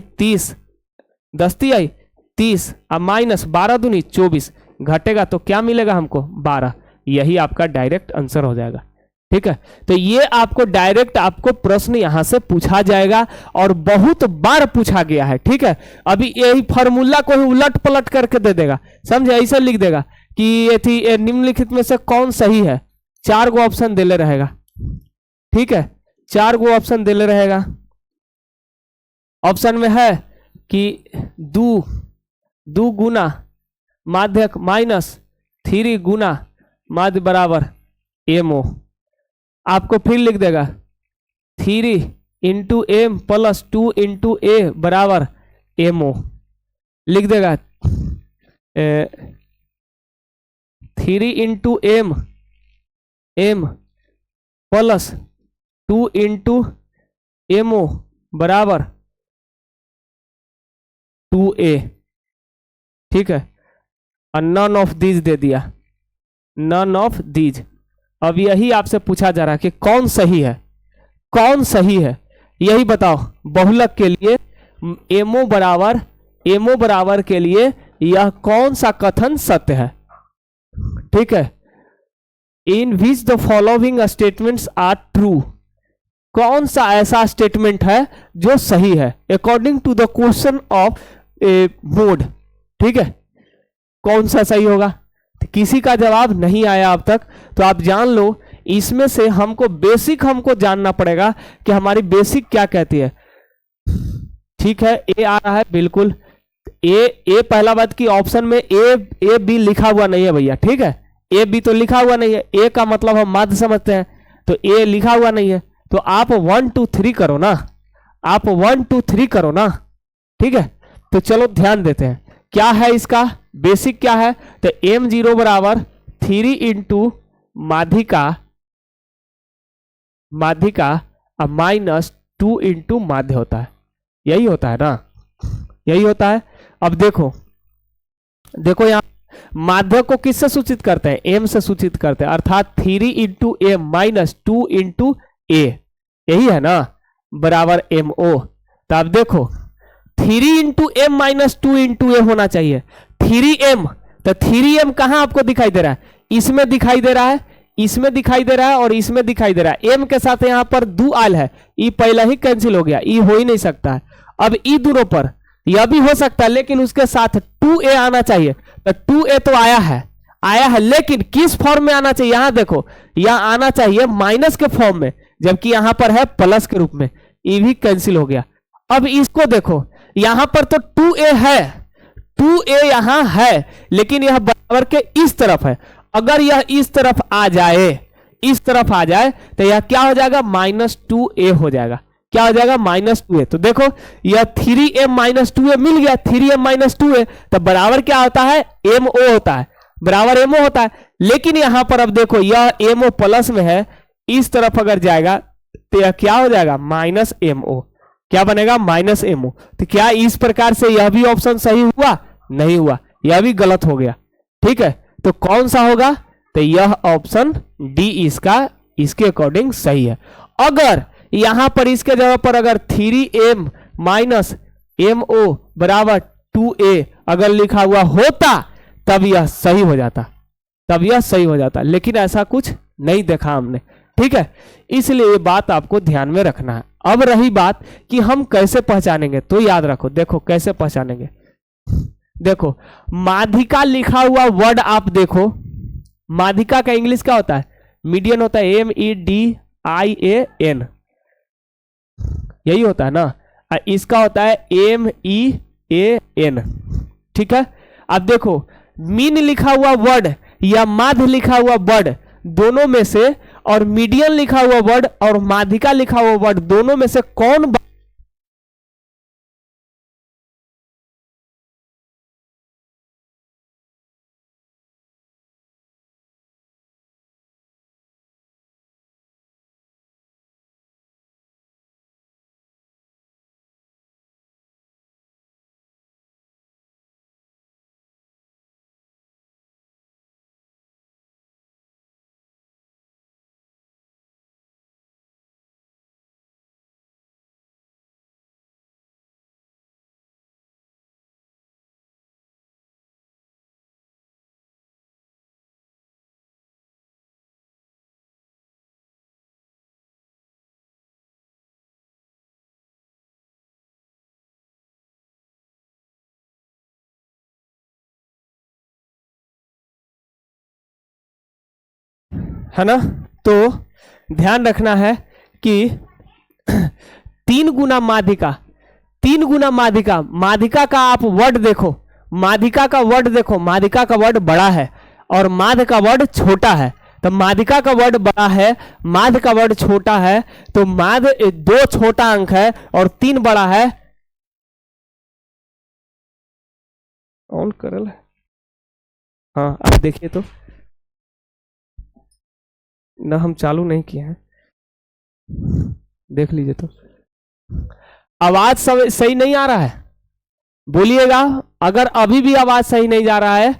30 माइनस 12 दूनी 24, घटेगा तो क्या मिलेगा हमको? 12। यही आपका डायरेक्ट आंसर हो जाएगा। ठीक है, तो ये आपको डायरेक्ट आपको प्रश्न यहां से पूछा जाएगा और बहुत बार पूछा गया है। ठीक है, अभी यही फॉर्मूला को ही उलट पलट करके दे देगा, समझे? ऐसे लिख देगा कि ये थी निम्नलिखित में से कौन सही है, 4 गो ऑप्शन दे ले रहेगा। ठीक है, 4 गो ऑप्शन दे ले रहेगा। ऑप्शन में है कि 2 गुना माध्यक माइनस 3 गुना माध्य बराबर एमओ। आपको फिर लिख देगा 3 into m plus 2 into a बराबर एमओ। लिख देगा 3 into m plus 2 into MO बराबर 2a, ठीक है, और नन ऑफ दीज दे दिया, नन ऑफ दीज। अब यही आपसे पूछा जा रहा है कि कौन सही है, कौन सही है, यही बताओ। बहुलक के लिए एमओ बराबर के लिए यह कौन सा कथन सत्य है, ठीक है। In which the following statements are true, कौन सा ऐसा स्टेटमेंट है जो सही है according to the question of a mode, ठीक है। कौन सा सही होगा, तो किसी का जवाब नहीं आया अब तक, तो आप जान लो इसमें से हमको बेसिक हमको जानना पड़ेगा कि हमारी बेसिक क्या कहती है, ठीक है। ए आ रहा है, बिल्कुल ए पहला बात की ऑप्शन में ए बी लिखा हुआ नहीं है भैया, ठीक है। ए बी तो लिखा हुआ नहीं है, ए का मतलब हम माध्य समझते हैं, तो ए लिखा हुआ नहीं है, तो आप 1 2 3 करो ना, आप 1 2 3 करो ना, ठीक है। तो चलो ध्यान देते हैं क्या है इसका बेसिक क्या है। तो m0 बराबर 3 इंटू माध्यिका माइनस 2 इंटू माध्य होता है, यही होता है ना, यही होता है। अब देखो यहां माध्य को किससे सूचित करते हैं, m से सूचित करते हैं, अर्थात 3 इंटू ए माइनस 2 इंटू ए, यही है ना, बराबर MO। तो आप देखो 3 इंटू एम माइनस 2 इंटू ए होना चाहिए, 3m, तो 3m कहां आपको दिखाई दे रहा है, इसमें दिखाई दे रहा है, इसमें दिखाई दे रहा है और इसमें दिखाई दे रहा है। m के साथ यहां पर 2 आल है, ई पहला ही कैंसिल हो गया, ई हो ही नहीं सकता है। अब ई दोनों पर यह भी हो सकता है, लेकिन उसके साथ 2a आना चाहिए, तो 2a तो आया है, लेकिन किस फॉर्म में आना चाहिए, यहां देखो, यह आना चाहिए माइनस के फॉर्म में, जबकि यहां पर है प्लस के रूप में, ये भी कैंसिल हो गया। अब इसको देखो, यहां पर तो 2a है, 2a यहां है, लेकिन यह बराबर के इस तरफ है। अगर यह इस तरफ आ जाए, तो यह क्या हो जाएगा, -2a हो जाएगा, क्या हो जाएगा, -2a। तो देखो यह 3m माइनस 2a मिल गया, 3m माइनस 2a, तो बराबर क्या होता है, MO होता है, बराबर MO होता है। लेकिन यहां पर अब देखो यह MO प्लस में है, इस तरफ अगर जाएगा तो यह क्या हो जाएगा, -MO, क्या बनेगा, -MO। तो क्या इस प्रकार से यह भी ऑप्शन सही हुआ, नहीं हुआ, यह भी गलत हो गया, ठीक है। तो कौन सा होगा, तो यह ऑप्शन डी इसके अकॉर्डिंग सही है। अगर यहां पर इसके जगह पर अगर 3m माइनस MO बराबर 2a अगर लिखा हुआ होता, तब यह सही हो जाता, लेकिन ऐसा कुछ नहीं देखा हमने, ठीक है। इसलिए ये बात आपको ध्यान में रखना है। अब रही बात कि हम कैसे पहचानेंगे, तो याद रखो, देखो कैसे पहचानेंगे, देखो माध्यिका लिखा हुआ वर्ड आप देखो, माध्यिका का इंग्लिश क्या होता है, मीडियन होता है, MEDIAN, यही होता है ना, इसका होता है MEAN, ठीक है। अब देखो मीन लिखा हुआ वर्ड या माध्य लिखा हुआ वर्ड दोनों में से, और मीडियन लिखा हुआ वर्ड और माध्यिका लिखा हुआ वर्ड दोनों में से कौन है ना। तो ध्यान रखना है कि 3 गुना माध्यिका, माध्यिका का आप वर्ड देखो, माध्यिका का वर्ड बड़ा है और माध्य का वर्ड छोटा है। तो माध्यिका का वर्ड बड़ा है, माध्य का वर्ड छोटा है, तो माध्य 2 छोटा अंक है और 3 बड़ा है। ऑन करल है, हाँ आप देखिए तो ना, हम चालू नहीं किए हैं, देख लीजिए तो। आवाज सब सही नहीं आ रहा है, बोलिएगा। अगर अभी भी आवाज सही नहीं जा रहा है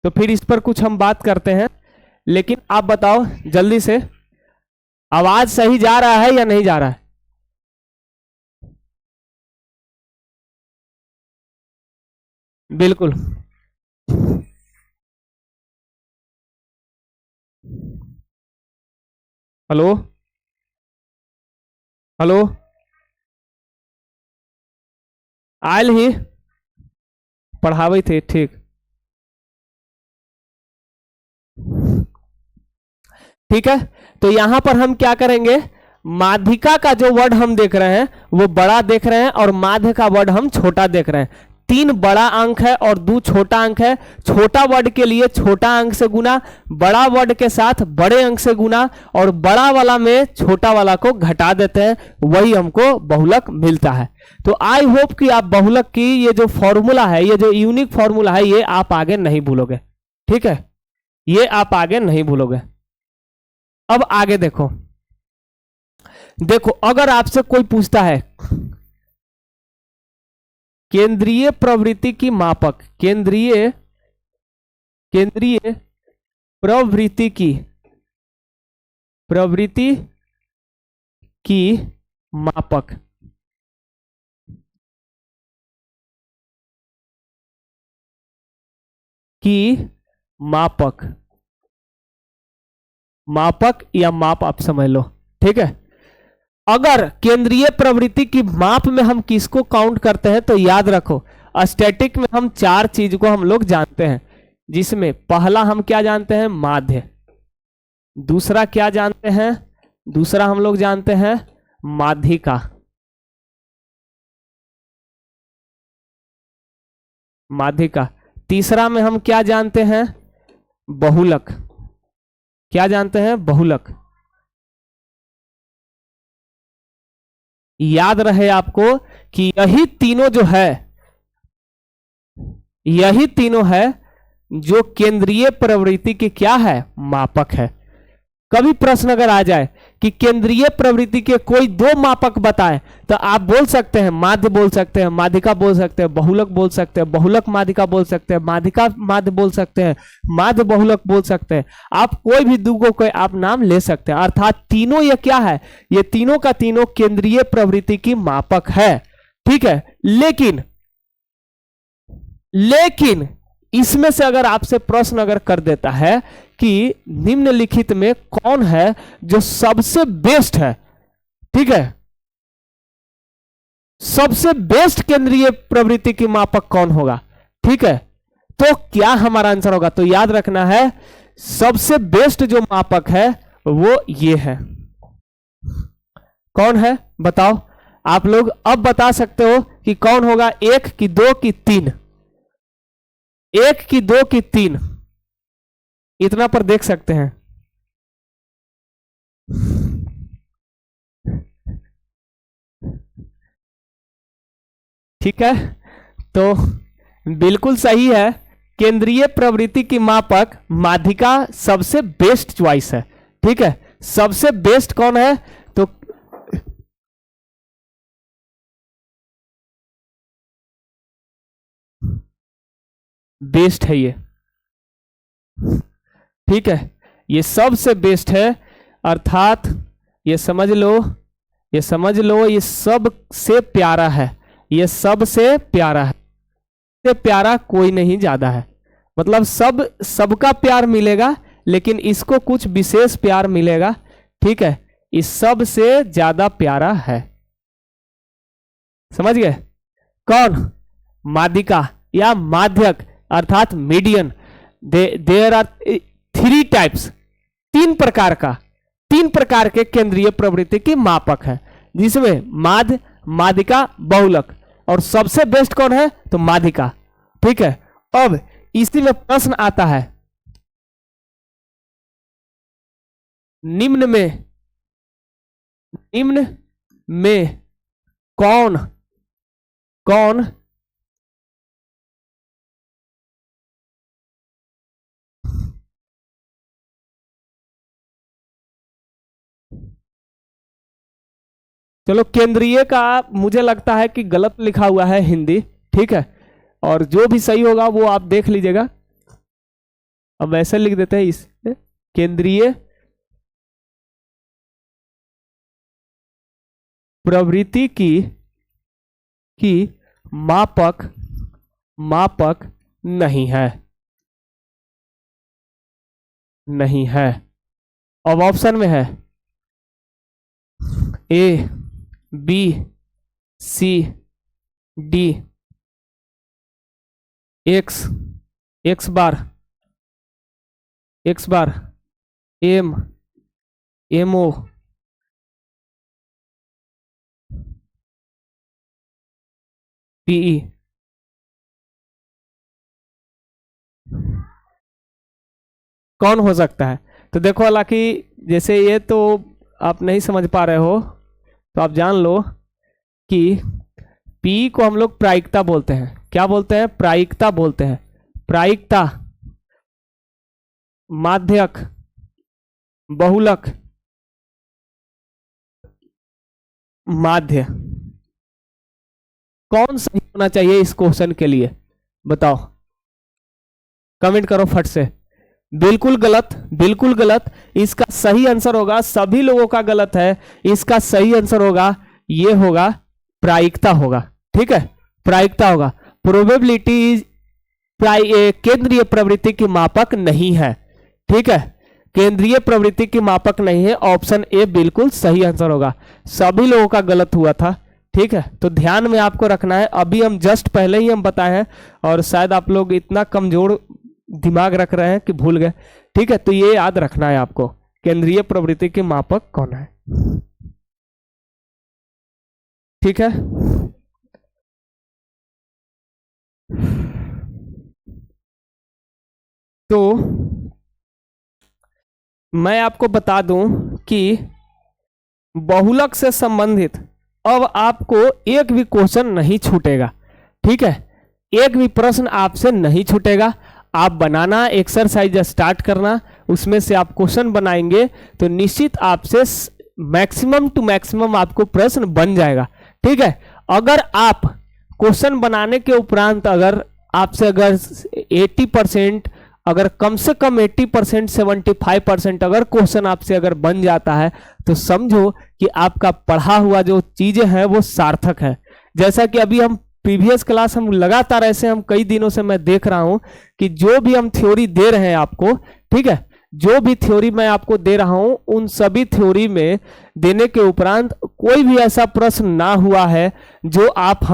तो फिर इस पर कुछ हम बात करते हैं, लेकिन आप बताओ जल्दी से, आवाज सही जा रहा है या नहीं जा रहा है? बिल्कुल। हेलो। हेलो। आयल ही पढ़ावे थे, ठीक। ठीक है, तो यहां पर हम क्या करेंगे, माध्यिका का जो वर्ड हम देख रहे हैं वो बड़ा देख रहे हैं और माध्य का वर्ड हम छोटा देख रहे हैं। तीन बड़ा अंक है और दो छोटा अंक है। छोटा वर्ड के लिए छोटा अंक से गुना, बड़ा वर्ड के साथ बड़े अंक से गुना, और बड़ा वाला में छोटा वाला को घटा देते हैं, वही हमको बहुलक मिलता है। तो आई होप कि आप बहुलक की ये जो फॉर्मूला है, ये जो यूनिक फॉर्मूला है, ये आप आगे नहीं भूलोगे। ठीक है, ये आप आगे नहीं भूलोगे। अब आगे देखो, देखो अगर आपसे कोई पूछता है केंद्रीय प्रवृत्ति की मापक, केंद्रीय केंद्रीय प्रवृत्ति की, प्रवृत्ति की मापक, की मापक, मापक या माप आप समझ लो। ठीक है, अगर केंद्रीय प्रवृत्ति की माप में हम किसको काउंट करते हैं तो याद रखो, स्टैटिक में हम चार चीज को हम लोग जानते हैं, जिसमें पहला हम क्या जानते हैं, माध्य। दूसरा क्या जानते हैं, दूसरा हम लोग जानते हैं माध्यिका। माध्यिका। तीसरा में हम क्या जानते हैं, बहुलक। क्या जानते हैं, बहुलक। याद रहे आपको कि यही तीनों जो है, यही तीनों है जो केंद्रीय प्रवृत्ति की क्या है, मापक है। कभी प्रश्न अगर आ जाए कि केंद्रीय प्रवृत्ति के कोई दो मापक बताएं, तो आप बोल सकते हैं माध्य बोल सकते हैं, माध्यिका बोल सकते हैं, बहुलक बोल सकते हैं, बहुलक माध्यिका बोल सकते हैं, माध्यिका माध्य बोल सकते हैं, माध्य बहुलक बोल सकते हैं। आप कोई भी दो कोई आप नाम ले सकते हैं, अर्थात तीनों ये क्या है, ये तीनों का तीनों केंद्रीय प्रवृत्ति की मापक है। ठीक है, लेकिन लेकिन इसमें से अगर आपसे प्रश्न अगर कर देता है कि निम्नलिखित में कौन है जो सबसे बेस्ट है, ठीक है, सबसे बेस्ट केंद्रीय प्रवृत्ति की मापक कौन होगा, ठीक है, तो क्या हमारा आंसर होगा, तो याद रखना है सबसे बेस्ट जो मापक है वो ये है। कौन है बताओ, आप लोग अब बता सकते हो कि कौन होगा, एक की दो की तीन, एक की दो की तीन, इतना पर देख सकते हैं। ठीक है, तो बिल्कुल सही है, केंद्रीय प्रवृत्ति की मापक माध्यिका सबसे बेस्ट चॉइस है। ठीक है, सबसे बेस्ट कौन है, तो बेस्ट है ये। ठीक है, ये सबसे बेस्ट है, अर्थात ये समझ लो, ये समझ लो, ये सबसे प्यारा है, ये सबसे प्यारा है, से प्यारा कोई नहीं ज्यादा है, मतलब सब सबका प्यार मिलेगा, लेकिन इसको कुछ विशेष प्यार मिलेगा। ठीक है, इस सबसे ज्यादा प्यारा है, समझ गए, कौन, माध्यिका या माध्यक, अर्थात median. There are three types, तीन प्रकार का, तीन प्रकार के केंद्रीय प्रवृत्ति की मापक है, जिसमें माध्य, माध्यिका, बहुलक, और सबसे बेस्ट कौन है, तो माध्यिका। ठीक है, अब इसी में प्रश्न आता है, निम्न में, निम्न में कौन, कौन चलो केंद्रीय का मुझे लगता है कि गलत लिखा हुआ है हिंदी, ठीक है, और जो भी सही होगा वो आप देख लीजिएगा। अब ऐसे लिख देते हैं इस केंद्रीय प्रवृत्ति की मापक नहीं है, नहीं है। अब ऑप्शन में है ए, बी, सी, डी, एक्स बार, एम ओ, पीई। कौन हो सकता है? तो देखो, हालांकि जैसे ये तो आप नहीं समझ पा रहे हो, तो आप जान लो कि पी को हम लोग प्रायिकता बोलते हैं। क्या बोलते हैं? प्रायिकता बोलते हैं। प्रायिकता, माध्यक, बहुलक, माध्य। कौन सही होना चाहिए इस क्वेश्चन के लिए? बताओ, कमेंट करो फट से। बिल्कुल गलत, बिल्कुल गलत। इसका सही आंसर होगा, सभी लोगों का गलत है, इसका सही आंसर होगा, ये होगा प्रायिकता होगा। ठीक है, प्रायिकता होगा। प्रोबेबिलिटी केंद्रीय प्रवृत्ति की मापक नहीं है। ठीक है, केंद्रीय प्रवृत्ति की मापक नहीं है। ऑप्शन ए बिल्कुल सही आंसर होगा। सभी लोगों का गलत हुआ था। ठीक है, तो ध्यान में आपको रखना है। अभी हम जस्ट पहले ही हम बताए हैं, और शायद आप लोग इतना कमजोर दिमाग रख रहे हैं कि भूल गए। ठीक है, तो ये याद रखना है आपको, केंद्रीय प्रवृत्ति के मापक कौन है। ठीक है, तो मैं आपको बता दूं कि बहुलक से संबंधित अब आपको एक भी क्वेश्चन नहीं छूटेगा। ठीक है, एक भी प्रश्न आपसे नहीं छूटेगा। आप बनाना, एक्सरसाइज स्टार्ट करना, उसमें से आप क्वेश्चन बनाएंगे तो निश्चित आपसे मैक्सिमम टू मैक्सिमम आपको प्रश्न बन जाएगा। ठीक है, अगर आप क्वेश्चन बनाने के उपरांत अगर आपसे अगर 80%, अगर कम से कम 80%, 75% अगर क्वेश्चन आपसे अगर बन जाता है, तो समझो कि आपका पढ़ा हुआ जो चीजें हैं वो सार्थक है। जैसा कि अभी हम प्रीवियस क्लास हम लगातार ऐसे हम कई दिनों से मैं देख रहा हूं कि जो भी हम थ्योरी दे रहे हैं आपको, ठीक है, जो भी थ्योरी मैं आपको दे रहा हूं, उन सभी थ्योरी में देने के उपरांत कोई भी ऐसा प्रश्न ना हुआ है जो आप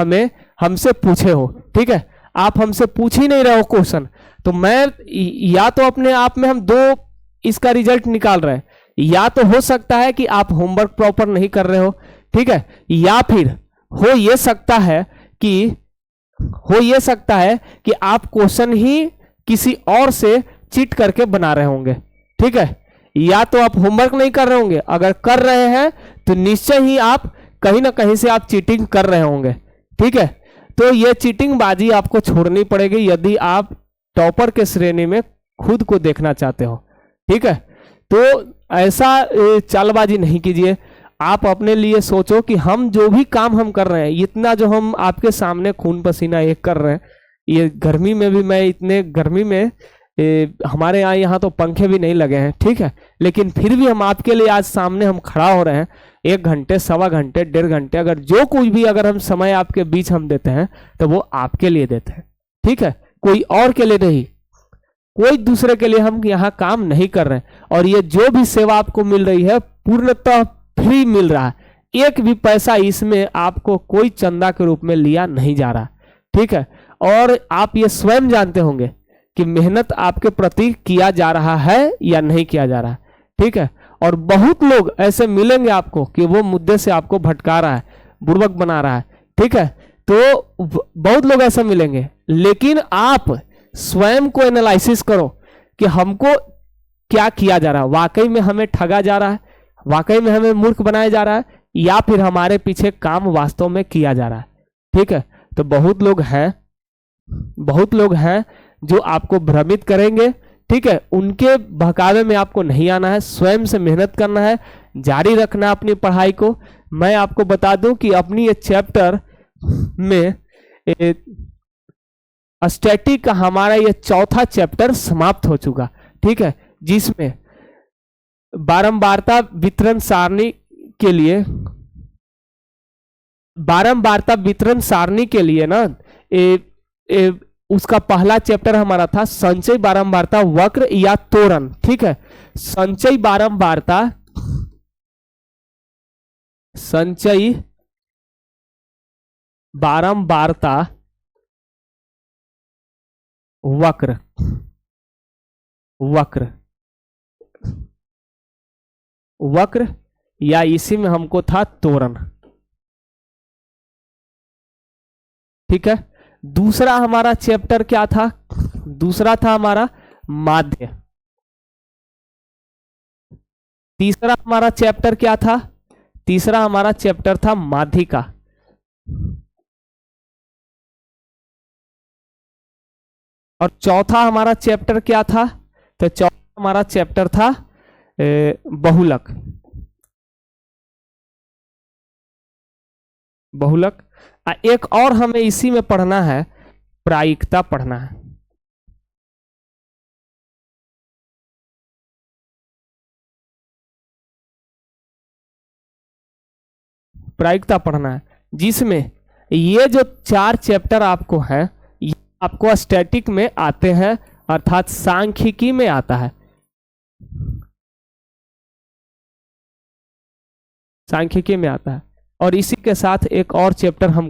हमसे पूछे हो। ठीक है, आप हमसे पूछ ही नहीं रहे हो क्वेश्चन, तो मैं या तो अपने आप में हम दो इसका रिजल्ट निकाल रहे हैं, या तो हो सकता है कि आप होमवर्क प्रॉपर नहीं कर रहे हो। ठीक है, या फिर हो ये सकता है कि आप क्वेश्चन ही किसी और से चीट करके बना रहे होंगे। ठीक है, या तो आप होमवर्क नहीं कर रहे होंगे, अगर कर रहे हैं तो निश्चय ही आप कहीं ना कहीं से आप चीटिंग कर रहे होंगे। ठीक है, तो ये चीटिंग बाजी आपको छोड़नी पड़ेगी यदि आप टॉपर के श्रेणी में खुद को देखना चाहते हो। ठीक है, तो ऐसा चालबाजी नहीं कीजिए। आप अपने लिए सोचो कि हम जो भी काम हम कर रहे हैं, इतना जो हम आपके सामने खून पसीना एक कर रहे हैं, ये गर्मी में भी, मैं इतने गर्मी में हमारे यहाँ तो पंखे भी नहीं लगे हैं। ठीक है, लेकिन फिर भी हम आपके लिए आज सामने हम खड़ा हो रहे हैं। 1 घंटे, सवा घंटे, 1.5 घंटे, अगर जो कुछ भी अगर हम समय आपके बीच हम देते हैं तो वो आपके लिए देते हैं। ठीक है, कोई और के लिए नहीं, कोई दूसरे के लिए हम यहाँ काम नहीं कर रहे हैं। और ये जो भी सेवा आपको मिल रही है पूर्णतः फ्री मिल रहा है, एक भी पैसा इसमें आपको कोई चंदा के रूप में लिया नहीं जा रहा। ठीक है, और आप ये स्वयं जानते होंगे कि मेहनत आपके प्रति किया जा रहा है या नहीं किया जा रहा है। ठीक है, और बहुत लोग ऐसे मिलेंगे आपको कि वो मुद्दे से आपको भटका रहा है, बुर्बक बना रहा है। ठीक है, तो बहुत लोग ऐसे मिलेंगे, लेकिन आप स्वयं को एनालिसिस करो कि हमको क्या किया जा रहा है। वाकई में हमें ठगा जा रहा है, वाकई में हमें मूर्ख बनाया जा रहा है, या फिर हमारे पीछे काम वास्तव में किया जा रहा है। ठीक है, तो बहुत लोग हैं जो आपको भ्रमित करेंगे। ठीक है, उनके बहकावे में आपको नहीं आना है, स्वयं से मेहनत करना है, जारी रखना अपनी पढ़ाई को। मैं आपको बता दूं कि अपनी ये चैप्टर में स्टैटिक का हमारा ये चौथा चैप्टर समाप्त हो चुका, ठीक है, जिसमें बारंबारता वितरण सारणी के लिए, बारंबारता वितरण सारणी के लिए ना उसका पहला चैप्टर हमारा था संचयी बारंबारता वक्र या त्वरण, ठीक है। संचयी बारंबारता, संचयी बारंबारता वक्र, वक्र वक्र या इसी में हमको था त्वरण, ठीक है। दूसरा हमारा चैप्टर क्या था? दूसरा था हमारा माध्य। तीसरा हमारा चैप्टर क्या था? तीसरा हमारा चैप्टर था माध्यिका। और चौथा हमारा चैप्टर क्या था? तो चौथा हमारा चैप्टर था बहुलक। बहुलक। एक और हमें इसी में पढ़ना है, प्रायिकता पढ़ना है। प्रायिकता पढ़ना है, जिसमें ये जो 4 चैप्टर आपको है, ये आपको स्टैटिक में आते हैं, अर्थात सांख्यिकी में आता है। सांख्यिकी में आता है। और इसी के साथ एक और चैप्टर हमको